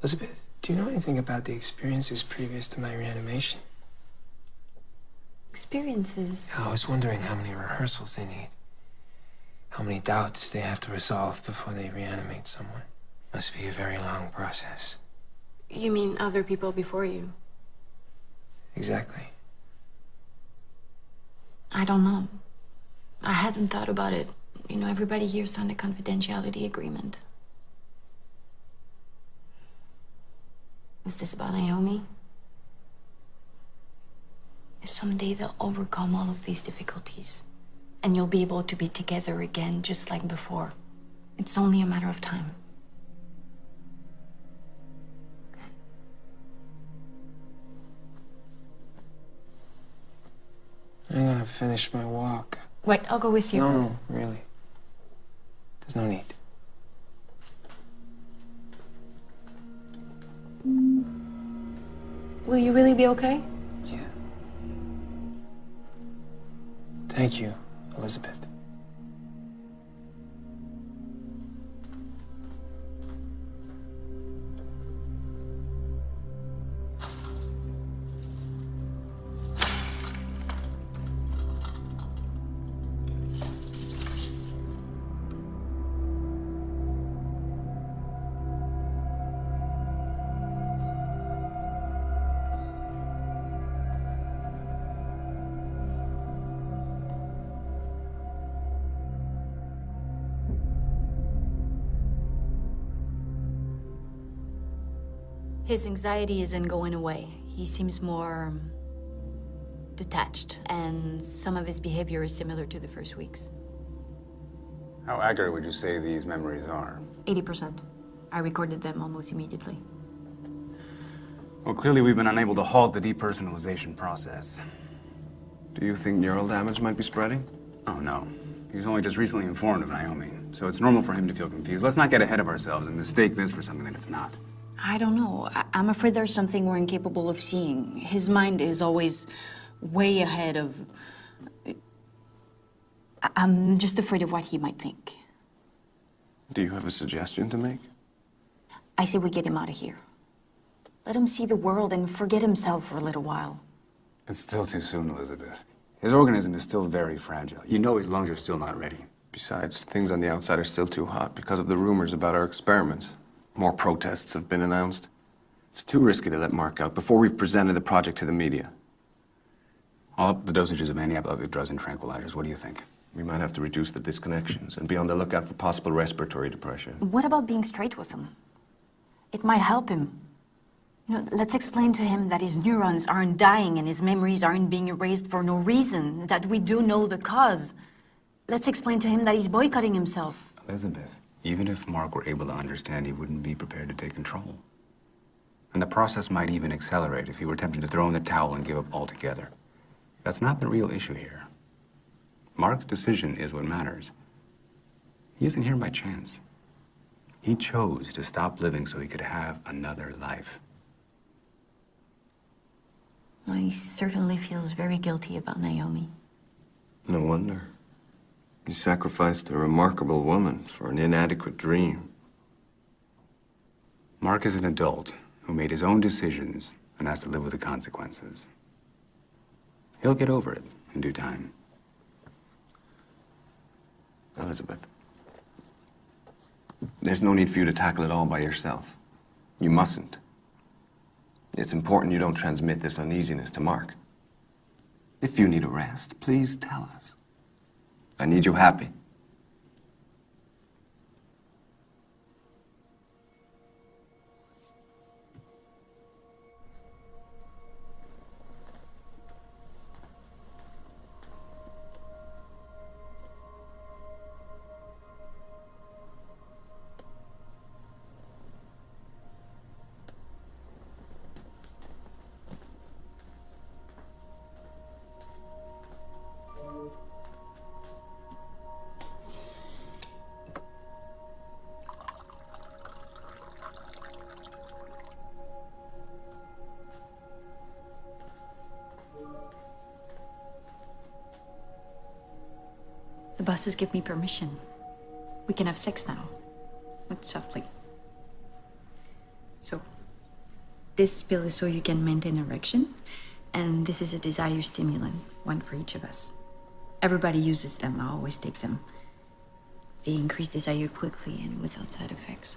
S: Elizabeth, do you know anything about the experiences previous to my reanimation?
D: Experiences?
S: I was wondering how many rehearsals they need. How many doubts they have to resolve before they reanimate someone. Must be a very long process.
D: You mean other people before you?
S: Exactly.
D: I don't know. I hadn't thought about it. You know, everybody here signed a confidentiality agreement. Is this about Naomi? Someday they'll overcome all of these difficulties, and you'll be able to be together again just like before. It's only a matter of time.
S: I'm gonna finish my walk.
D: Wait, I'll go with you.
S: No, really. There's no need.
D: Will you really be okay?
S: Yeah. Thank you, Elizabeth.
D: His anxiety isn't going away. He seems more detached, and some of his behavior is similar to the first weeks.
F: How accurate would you say these memories are?
D: 80%. I recorded them almost immediately.
F: Well, clearly we've been unable to halt the depersonalization process.
E: Do you think neural damage might be spreading?
F: Oh, no. He was only just recently informed of Naomi, so it's normal for him to feel confused. Let's not get ahead of ourselves and mistake this for something that it's not.
D: I don't know. I'm afraid there's something we're incapable of seeing. His mind is always way ahead of... I'm just afraid of what he might think.
E: Do you have a suggestion to make?
D: I say we get him out of here. Let him see the world and forget himself for a little while.
F: It's still too soon, Elizabeth. His organism is still very fragile. You know his lungs are still not ready.
E: Besides, things on the outside are still too hot because of the rumors about our experiments. More protests have been announced. It's too risky to let Mark out before we've presented the project to the media.
F: I'll up the dosages of antiepileptic drugs and tranquilizers. What do you think?
E: We might have to reduce the disconnections and be on the lookout for possible respiratory depression.
D: What about being straight with him? It might help him. You know, let's explain to him that his neurons aren't dying and his memories aren't being erased for no reason, that we do know the cause. Let's explain to him that he's boycotting himself.
F: Elizabeth, even if Mark were able to understand, he wouldn't be prepared to take control. And the process might even accelerate if he were tempted to throw in the towel and give up altogether. That's not the real issue here. Mark's decision is what matters. He isn't here by chance. He chose to stop living so he could have another life.
D: Well, he certainly feels very guilty about Naomi.
E: No wonder. You sacrificed a remarkable woman for an inadequate dream.
F: Mark is an adult who made his own decisions and has to live with the consequences. He'll get over it in due time.
E: Elizabeth, there's no need for you to tackle it all by yourself. You mustn't. It's important you don't transmit this uneasiness to Mark. If you need a rest, please tell us. I need you happy.
D: The bosses give me permission. We can have sex now. But softly. So, this pill is so you can maintain erection, and this is a desire stimulant, one for each of us. Everybody uses them, I always take them. They increase desire quickly and without side effects.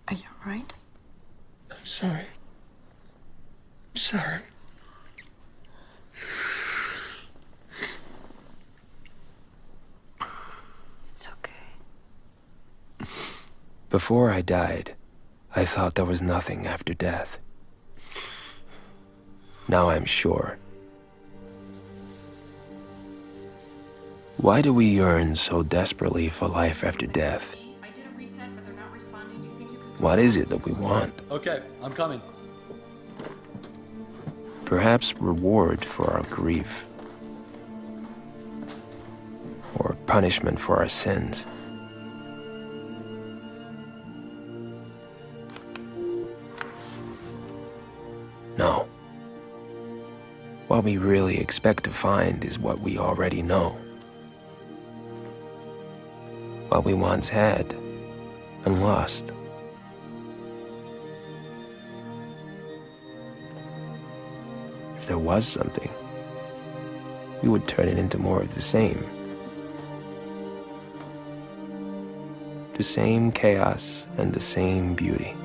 D: Are you all right?
S: I'm sorry. I'm sorry.
D: It's okay.
B: Before I died, I thought there was nothing after death. Now I'm sure. Why do we yearn so desperately for life after death? What is it that we want?
L: Okay, I'm coming.
B: Perhaps reward for our grief. Or punishment for our sins. No. What we really expect to find is what we already know. What we once had and lost. If there was something, we would turn it into more of the same. The same chaos and the same beauty.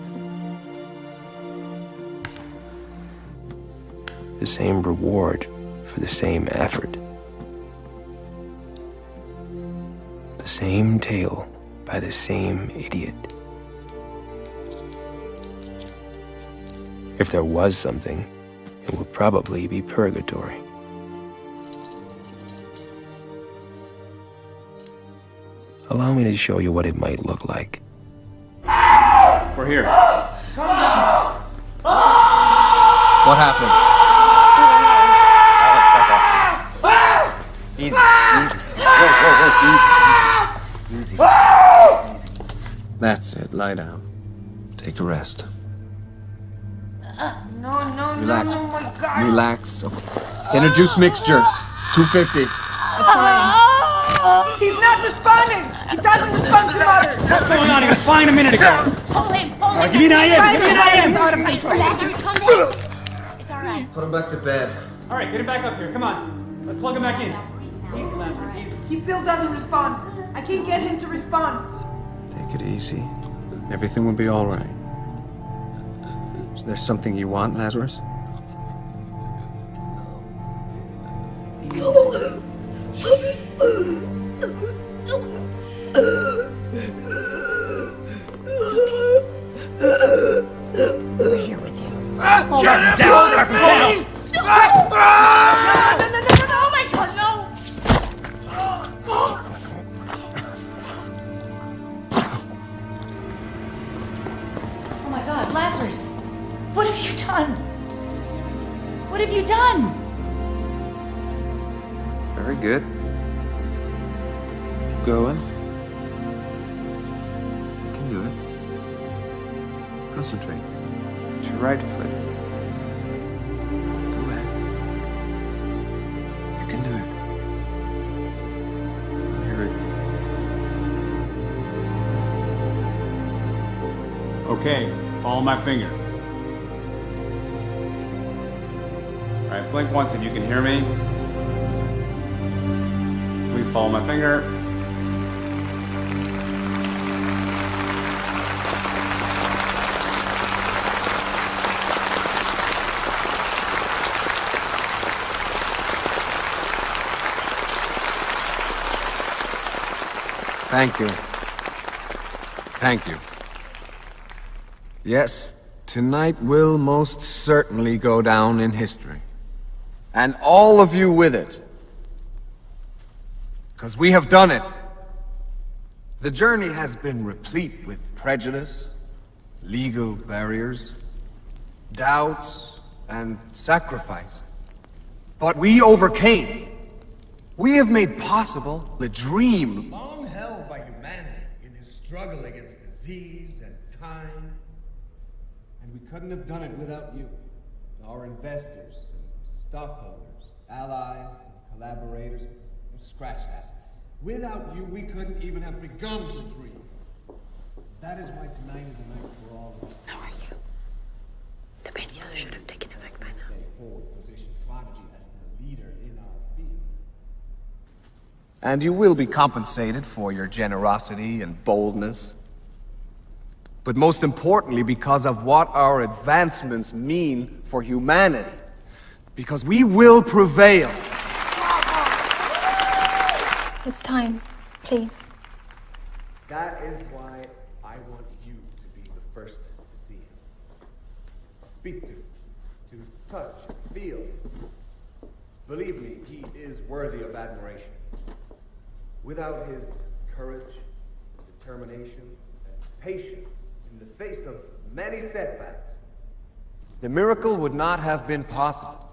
B: The same reward for the same effort. The same tale by the same idiot. If there was something, it would probably be purgatory. Allow me to show you what it might look like.
F: We're here.
L: What happened?
E: Easy, easy. Whoa, easy. Easy. That's it, lie down. Take a rest.
J: No,
E: Relax.
J: no, my God.
E: Relax. Introduce mixture. 250.
Q: He's not responding! He doesn't respond to motors!
F: What's going on? He was fine a minute ago.
K: Hold him! Hold him!
F: Give me an IM! Give me an IM!
Q: Out of control.
K: Lazarus, calm down. It's all right.
L: Put him back to bed.
F: All right, get him back up here. Come on. Let's plug him back in. Easy, Lazarus, easy.
Q: He still doesn't respond. I can't get him to respond.
E: Take it easy. Everything will be all right. Is there something you want, Lazarus?
V: We're here with you.
F: Hold on, down, down.
Q: No, oh my God, no!
D: Oh my God, Lazarus! What have you done? What have you done?
E: Very good. Keep going. You can do it. Concentrate. It's your right foot. Go ahead. You can do it. I'm here with you.
F: Okay, follow my finger. All right, blink once if you can hear me. Please follow my finger.
C: Thank you. Thank you. Yes, tonight will most certainly go down in history. And all of you with it. Because we have done it. The journey has been replete with prejudice, legal barriers, doubts, and sacrifice. But we overcame. We have made possible the dream
M: long held by humanity in his struggle against disease and time. And we couldn't have done it without you, our investors, and stockholders, allies, and collaborators. Scratch that. Without you, we couldn't even have begun to dream. That is why tonight is a night for all of us.
V: How are you? The radio should have taken effect by now.
M: Stay forward, position Prodigy as the leader in our field.
C: And you will be compensated for your generosity and boldness. But most importantly, because of what our advancements mean for humanity. Because we will prevail.
V: It's time. Please.
M: That is why I want you to be the first to see him. Speak to touch, feel. Believe me, he is worthy of admiration. Without his courage, determination, and patience in the face of many setbacks, the miracle would not have been possible.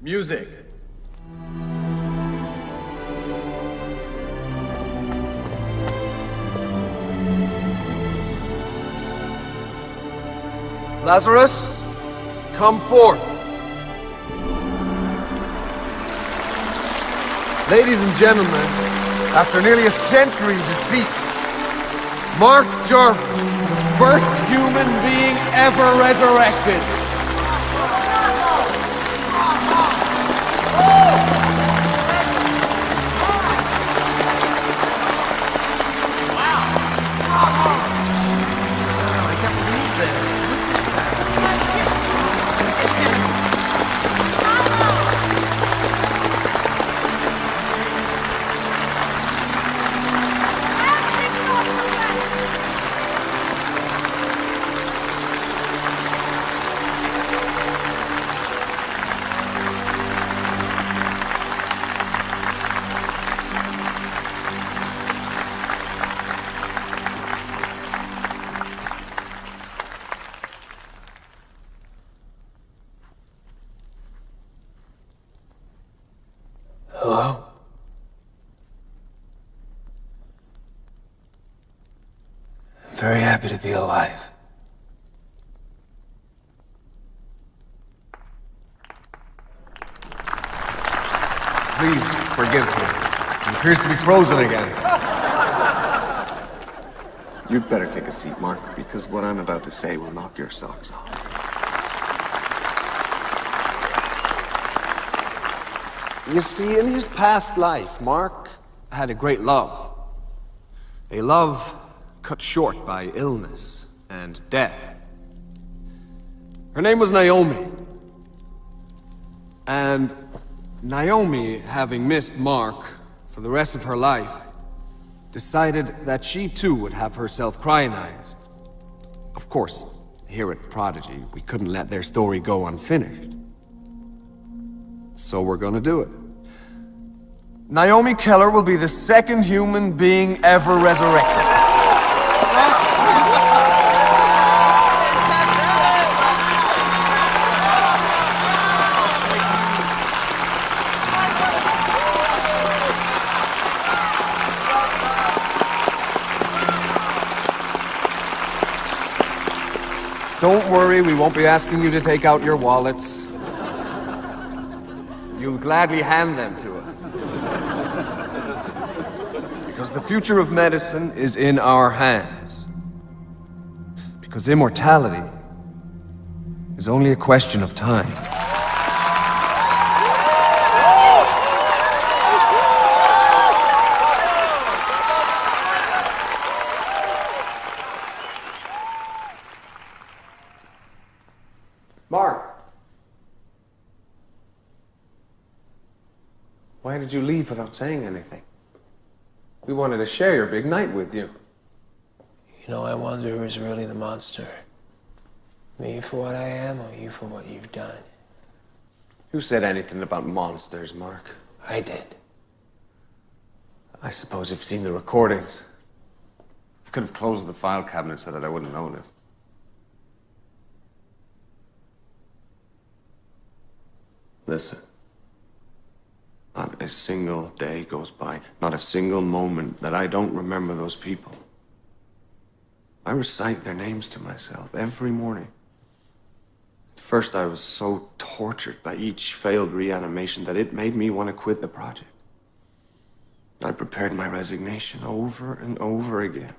M: Music. Lazarus, come forth. Ladies and gentlemen, after nearly a century deceased, Mark Jarvis, first human being ever resurrected.
S: I can't believe this. Hello? I'm very happy to be alive.
C: Please forgive me. He appears to be frozen again.
E: You'd better take a seat, Mark, because what I'm about to say will knock your socks off. You see, in his past life, Mark had a great love. A love cut short by illness and death. Her name was Naomi. And Naomi, having missed Mark for the rest of her life, decided that she too would have herself crionized. Of course, here at Prodigy, we couldn't let their story go unfinished. So we're gonna do it. Naomi Keller will be the second human being ever resurrected. Don't worry, we won't be asking you to take out your wallets. You'll gladly hand them to us. Because the future of medicine is in our hands. Because immortality is only a question of time. Mark! Why did you leave without saying anything? We wanted to share your big night with you.
S: You know, I wonder who's really the monster. Me for what I am, or you for what you've done?
E: Who said anything about monsters, Mark?
S: I did.
E: I suppose you've seen the recordings. I could have closed the file cabinet so that I wouldn't notice. Listen. Not a single day goes by, not a single moment that I don't remember those people. I recite their names to myself every morning. At first, I was so tortured by each failed reanimation that it made me want to quit the project. I prepared my resignation over and over again.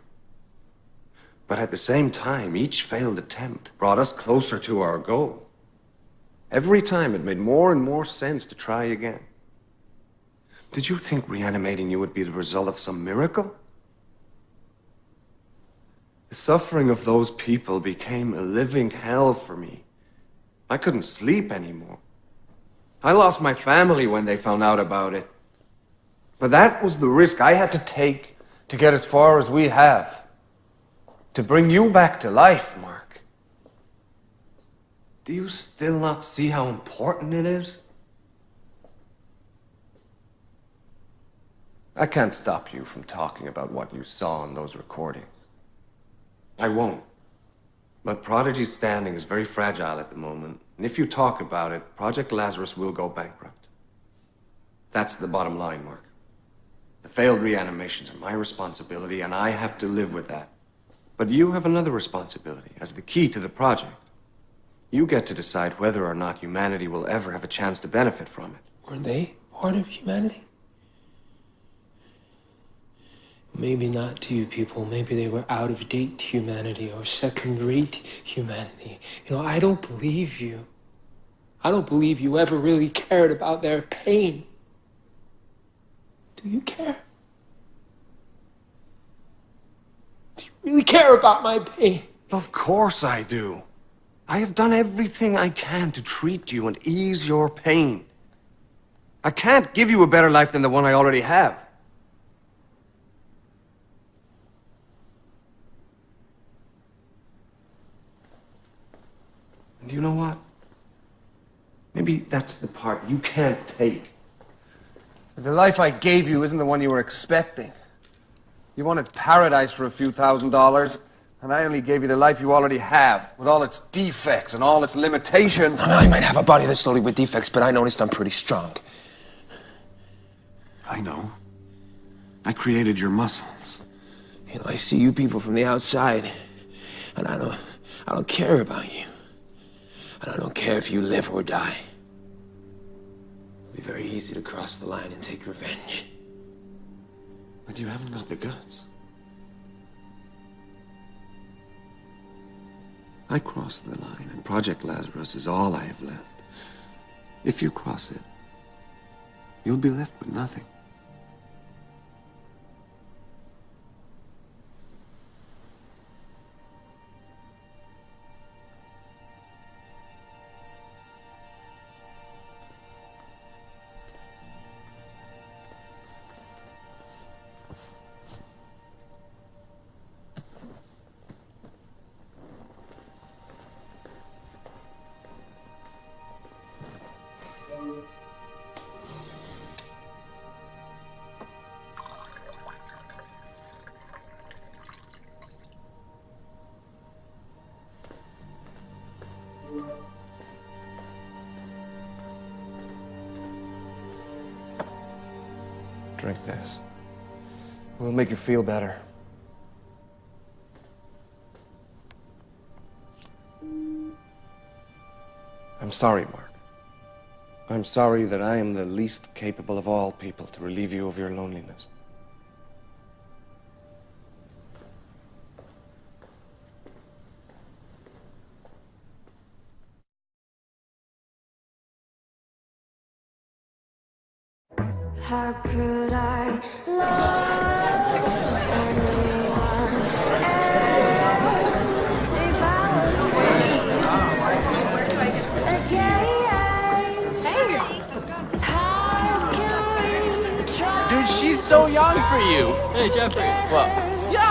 E: But at the same time, each failed attempt brought us closer to our goal. Every time, it made more and more sense to try again. Did you think reanimating you would be the result of some miracle? The suffering of those people became a living hell for me. I couldn't sleep anymore. I lost my family when they found out about it. But that was the risk I had to take to get as far as we have. To bring you back to life, Mark. Do you still not see how important it is? I can't stop you from talking about what you saw in those recordings. I won't. But Prodigy's standing is very fragile at the moment. And if you talk about it, Project Lazarus will go bankrupt. That's the bottom line, Mark. The failed reanimations are my responsibility, and I have to live with that. But you have another responsibility as the key to the project. You get to decide whether or not humanity will ever have a chance to benefit from it.
S: Were they part of humanity? Maybe not to you people. Maybe they were out-of-date humanity or second-rate humanity. You know, I don't believe you. I don't believe you ever really cared about their pain. Do you care? Do you really care about my pain?
E: Of course I do. I have done everything I can to treat you and ease your pain. I can't give you a better life than the one I already have. And you know what? Maybe that's the part you can't take. The life I gave you isn't the one you were expecting. You wanted paradise for a few $1,000s, and I only gave you the life you already have, with all its defects and all its limitations.
S: I might have a body that's loaded with defects, but I noticed I'm pretty strong.
E: I know. I created your muscles.
S: You know, I see you people from the outside, and I don't care about you. And I don't care if you live or die. It'd be very easy to cross the line and take revenge.
E: But you haven't got the guts. I crossed the line, and Project Lazarus is all I have left. If you cross it, you'll be left with nothing. Drink this. It will make you feel better. I'm sorry, Mark. I'm sorry that I am the least capable of all people to relieve you of your loneliness.
K: How could I love anyone else if I was again? How can we try?
P: Dude, she's so young for you. Hey, Jeffrey. What? Yo!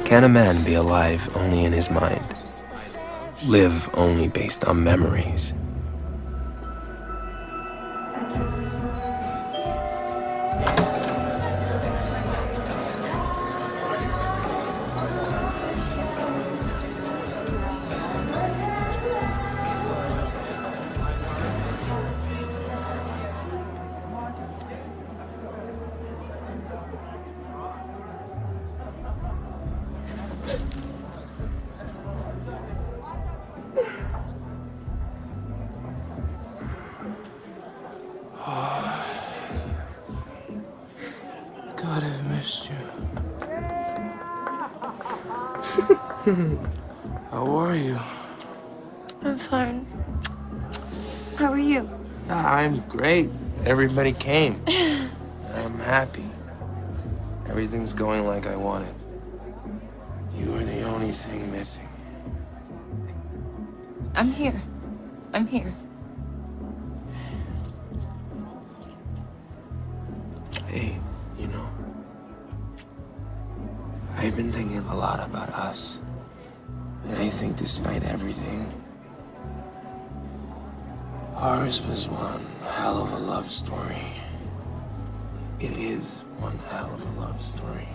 B: Can a man be alive only in his mind? Live only based on memories?
S: God, I've missed you. How are you?
T: I'm fine. How are you?
S: I'm great. Everybody came. I'm happy. Everything's going like I wanted. You are the only thing missing.
T: I'm here. I'm here.
S: Hey, you know, I've been thinking a lot about us. And I think despite everything, ours was one hell of a love story. It is one hell of a love story.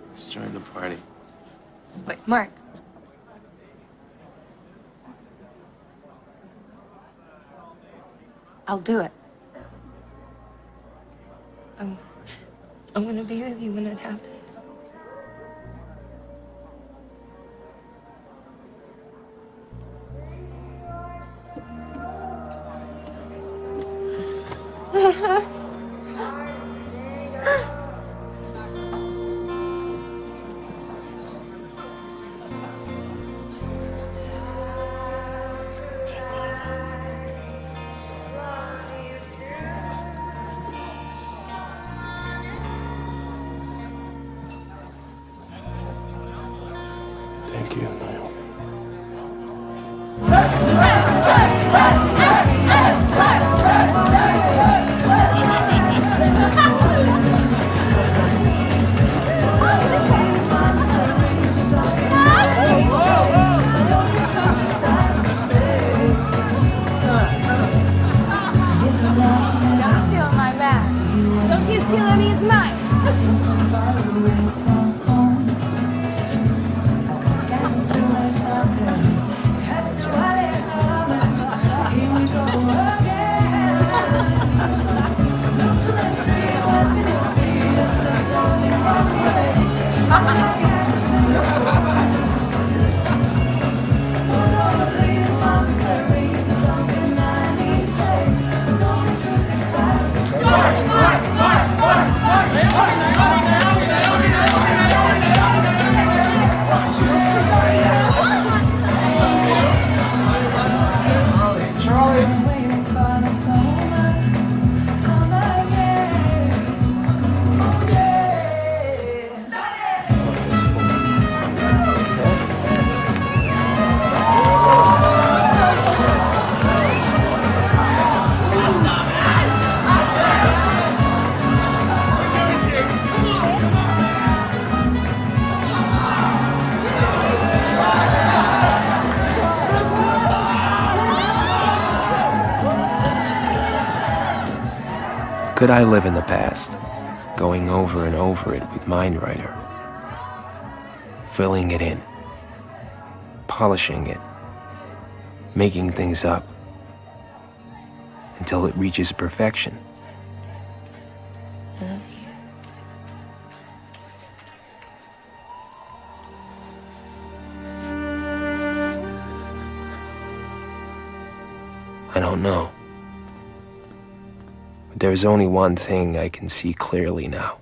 S: Let's join the party.
T: Wait, Mark. I'll do it. I'm gonna be with you when it happens.
S: Thank you, Naomi.
K: Don't steal my bag. Don't you steal any of mine.
B: could I live in the past, going over and over it with Mindwriter, filling it in, polishing it, making things up, until it reaches perfection?
V: I love you.
B: I don't know. But there's only one thing I can see clearly now.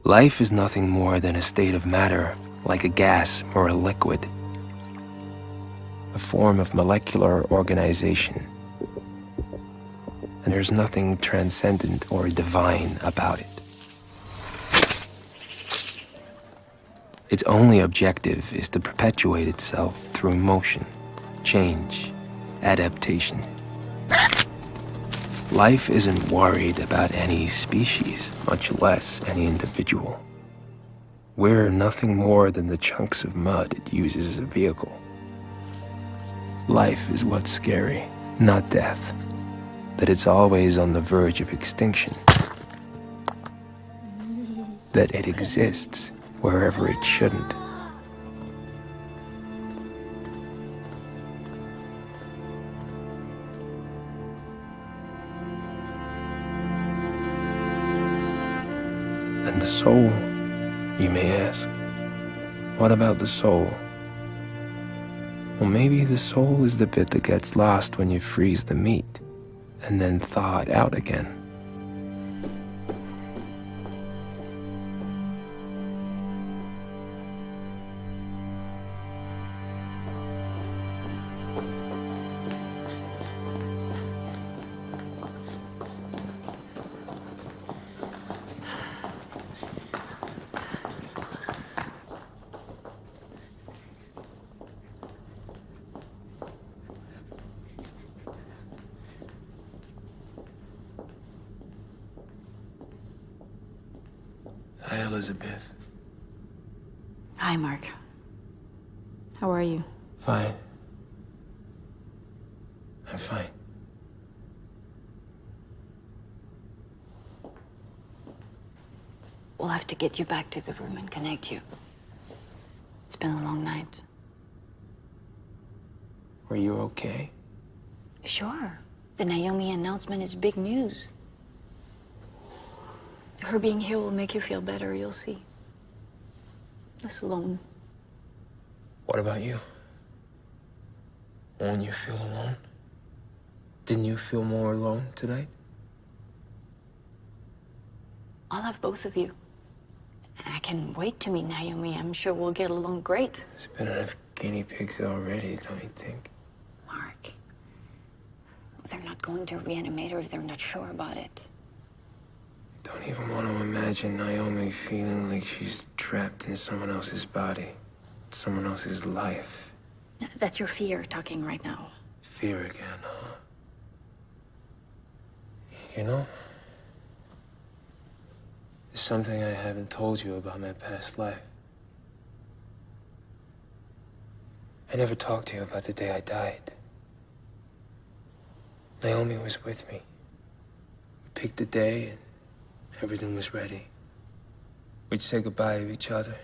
B: Life is nothing more than a state of matter, like a gas or a liquid. A form of molecular organization. And there's nothing transcendent or divine about it. Its only objective is to perpetuate itself through motion, change, adaptation. Life isn't worried about any species, much less any individual. We're nothing more than the chunks of mud it uses as a vehicle. Life is what's scary, not death. That it's always on the verge of extinction. That it exists wherever it shouldn't. And the soul, you may ask. What about the soul? Well, maybe the soul is the bit that gets lost when you freeze the meat and then thaw it out again. Hi, Elizabeth.
D: Hi, Mark. How are you?
B: Fine. I'm fine.
D: We'll have to get you back to the room and connect you. It's been a long night.
B: Were you okay?
D: Sure. The Naomi announcement is big news. Her being here will make you feel better, you'll see. Less alone.
B: What about you? Won't you feel alone? Didn't you feel more alone tonight?
D: I'll have both of you. I can wait to meet Naomi. I'm sure we'll get along great.
B: There's been enough guinea pigs already, don't you think?
D: Mark, they're not going to reanimate her if they're not sure about it.
B: Don't even want to imagine Naomi feeling like she's trapped in someone else's body, someone else's life.
D: That's your fear talking right now.
B: Fear again, huh? You know, there's something I haven't told you about my past life. I never talked to you about the day I died. Naomi was with me. We picked the day and everything was ready. We'd say goodbye to each other.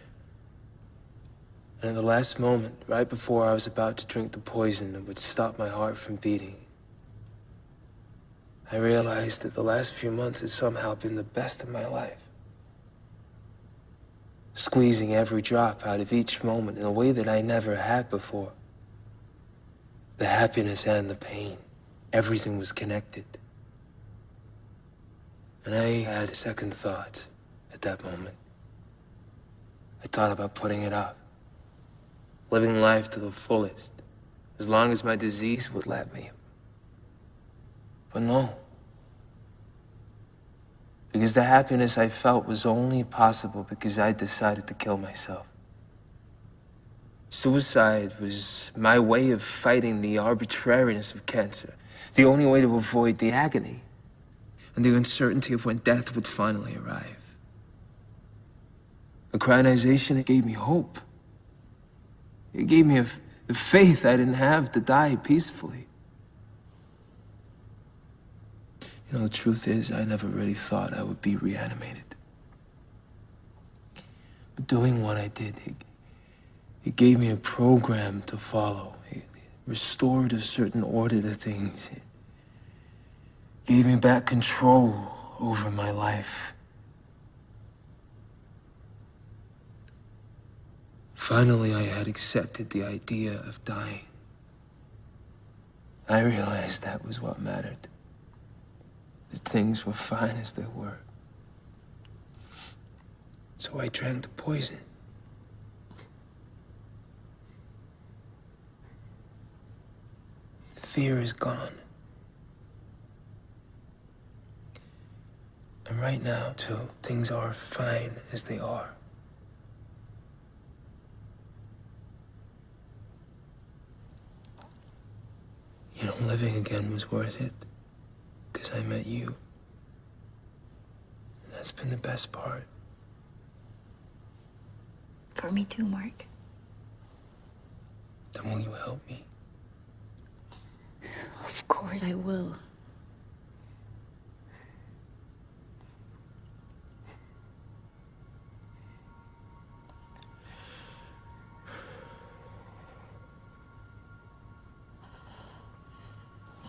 B: And at the last moment, right before I was about to drink the poison that would stop my heart from beating, I realized that the last few months had somehow been the best of my life. Squeezing every drop out of each moment in a way that I never had before. The happiness and the pain, everything was connected. And I had second thoughts at that moment. I thought about putting it off, living life to the fullest, as long as my disease would let me. But no. Because the happiness I felt was only possible because I decided to kill myself. Suicide was my way of fighting the arbitrariness of cancer, the only way to avoid the agony and the uncertainty of when death would finally arrive. A crionization, it gave me hope. It gave me a faith I didn't have to die peacefully.
S: You know, the truth is, I never really thought I would be reanimated. But doing what I did, it gave me a program to follow. It restored a certain order to things. It gave me back control over my life. Finally, I had accepted the idea of dying. I realized that was what mattered. That things were fine as they were. So I drank the poison. The fear is gone. And right now, too, things are fine as they are. You know, living again was worth it, because I met you. And that's been the best part.
V: For me too, Mark.
S: Then will you help me?
V: Of course I will.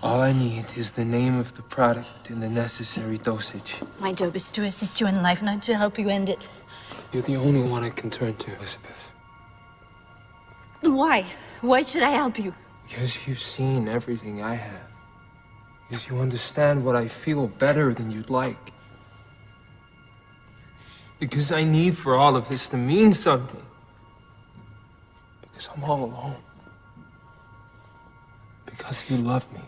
S: All I need is the name of the product and the necessary dosage.
V: My job is to assist you in life, not to help you end it.
S: You're the only one I can turn to, Elizabeth.
V: Why? Why should I help you?
S: Because you've seen everything I have. Because you understand what I feel better than you'd like. Because I need for all of this to mean something. Because I'm all alone. Because you love me.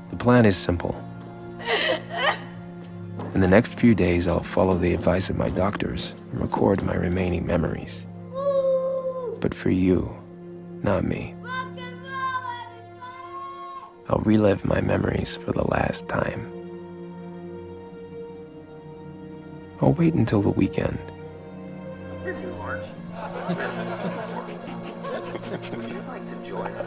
S: The plan is simple. In the next few days, I'll follow the advice of my doctors and record my remaining memories. But for you, not me. I'll relive my memories for the last time. I'll wait until the weekend.
U: Would you like to join us?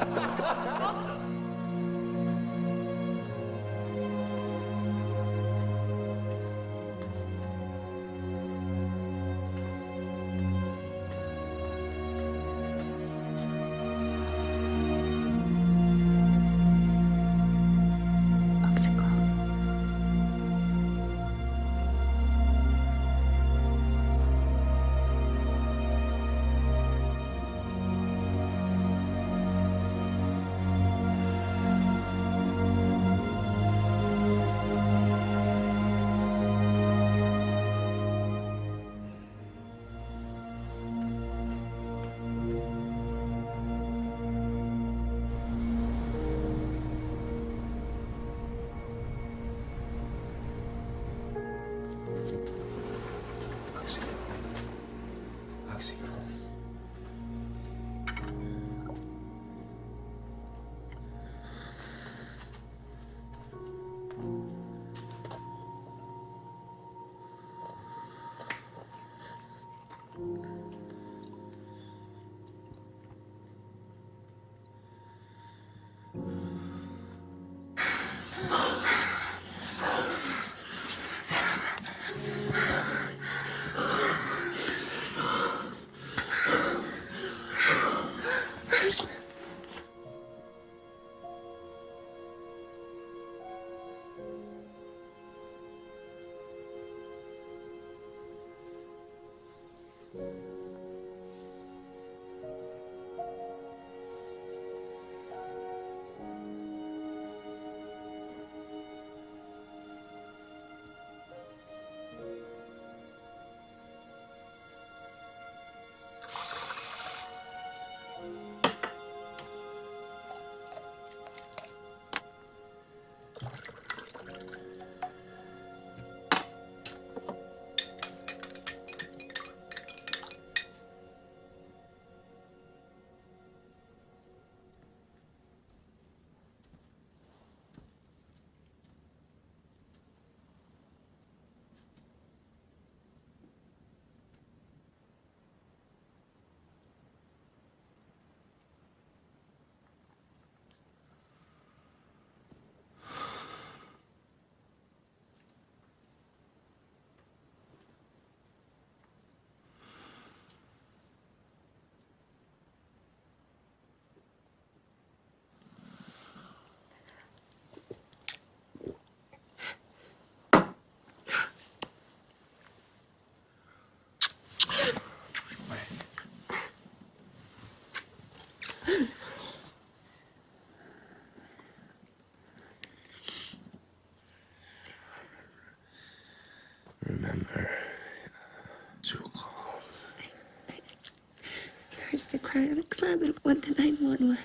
I: the cryonics lab and went to 911.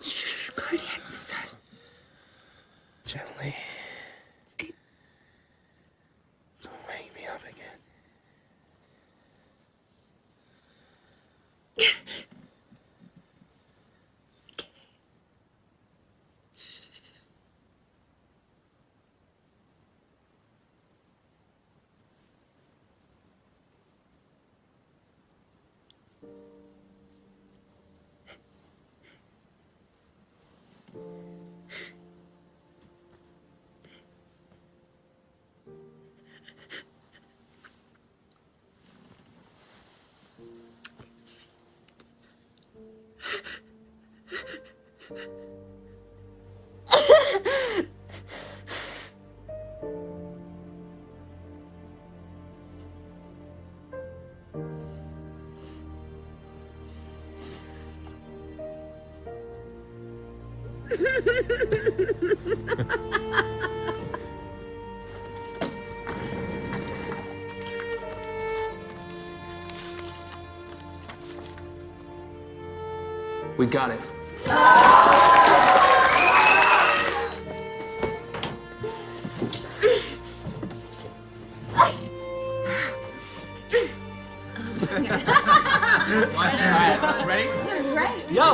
S: Shh,
I: cardiac massage.
S: Gently. Don't wake me up again. We got it.
U: Ready?
J: Great.
U: Yo!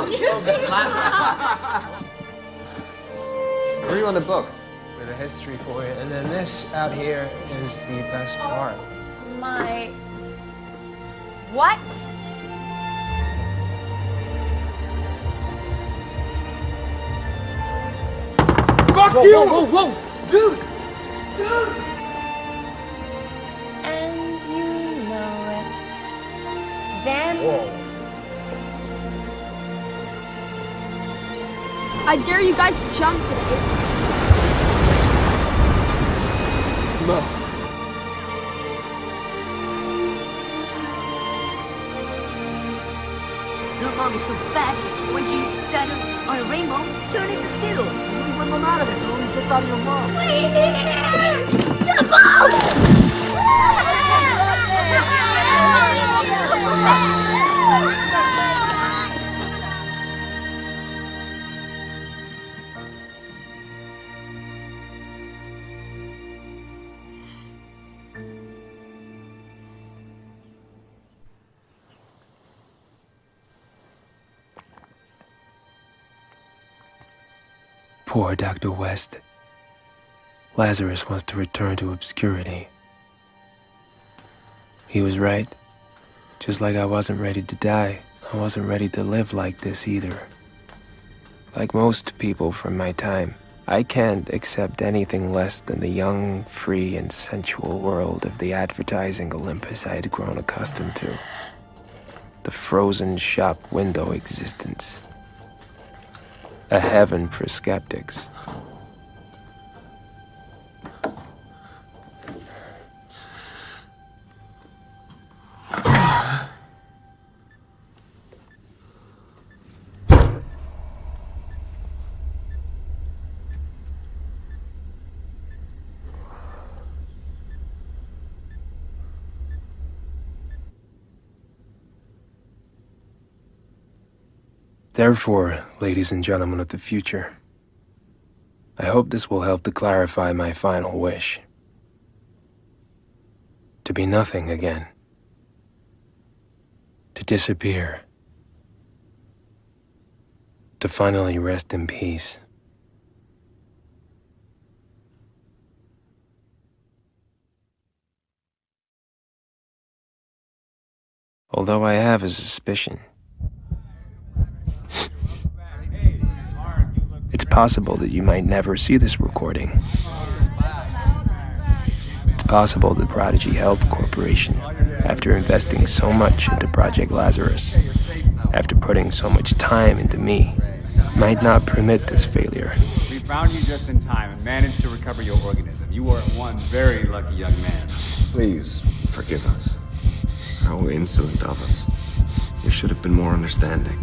B: Read on the books with a history for it, and then this out here is the best part.
T: My... What?
U: Fuck you! Whoa, whoa, whoa! Dude! Dude!
T: And you know it. Then...
H: I dare you guys to jump today.
U: No.
J: Your mom is so fat, when she sat on a rainbow, turn into Skittles. You wouldn't come out of this, and only piss out of your mom.
K: Please! Jump off!
B: Poor Dr. West. Lazarus wants to return to obscurity. He was right. Just like I wasn't ready to die, I wasn't ready to live like this either. Like most people from my time, I can't accept anything less than the young, free, and sensual world of the advertising Olympus I had grown accustomed to. The frozen shop window existence. A heaven for skeptics. Therefore, ladies and gentlemen of the future, I hope this will help to clarify my final wish. To be nothing again. To disappear. To finally rest in peace. Although I have a suspicion. It's possible that you might never see this recording. It's possible that Prodigy Health Corporation, after investing so much into Project Lazarus, after putting so much time into me, might not permit this failure.
F: We found you just in time and managed to recover your organism. You are one very lucky young man.
E: Please, forgive us. How insolent of us. We should have been more understanding.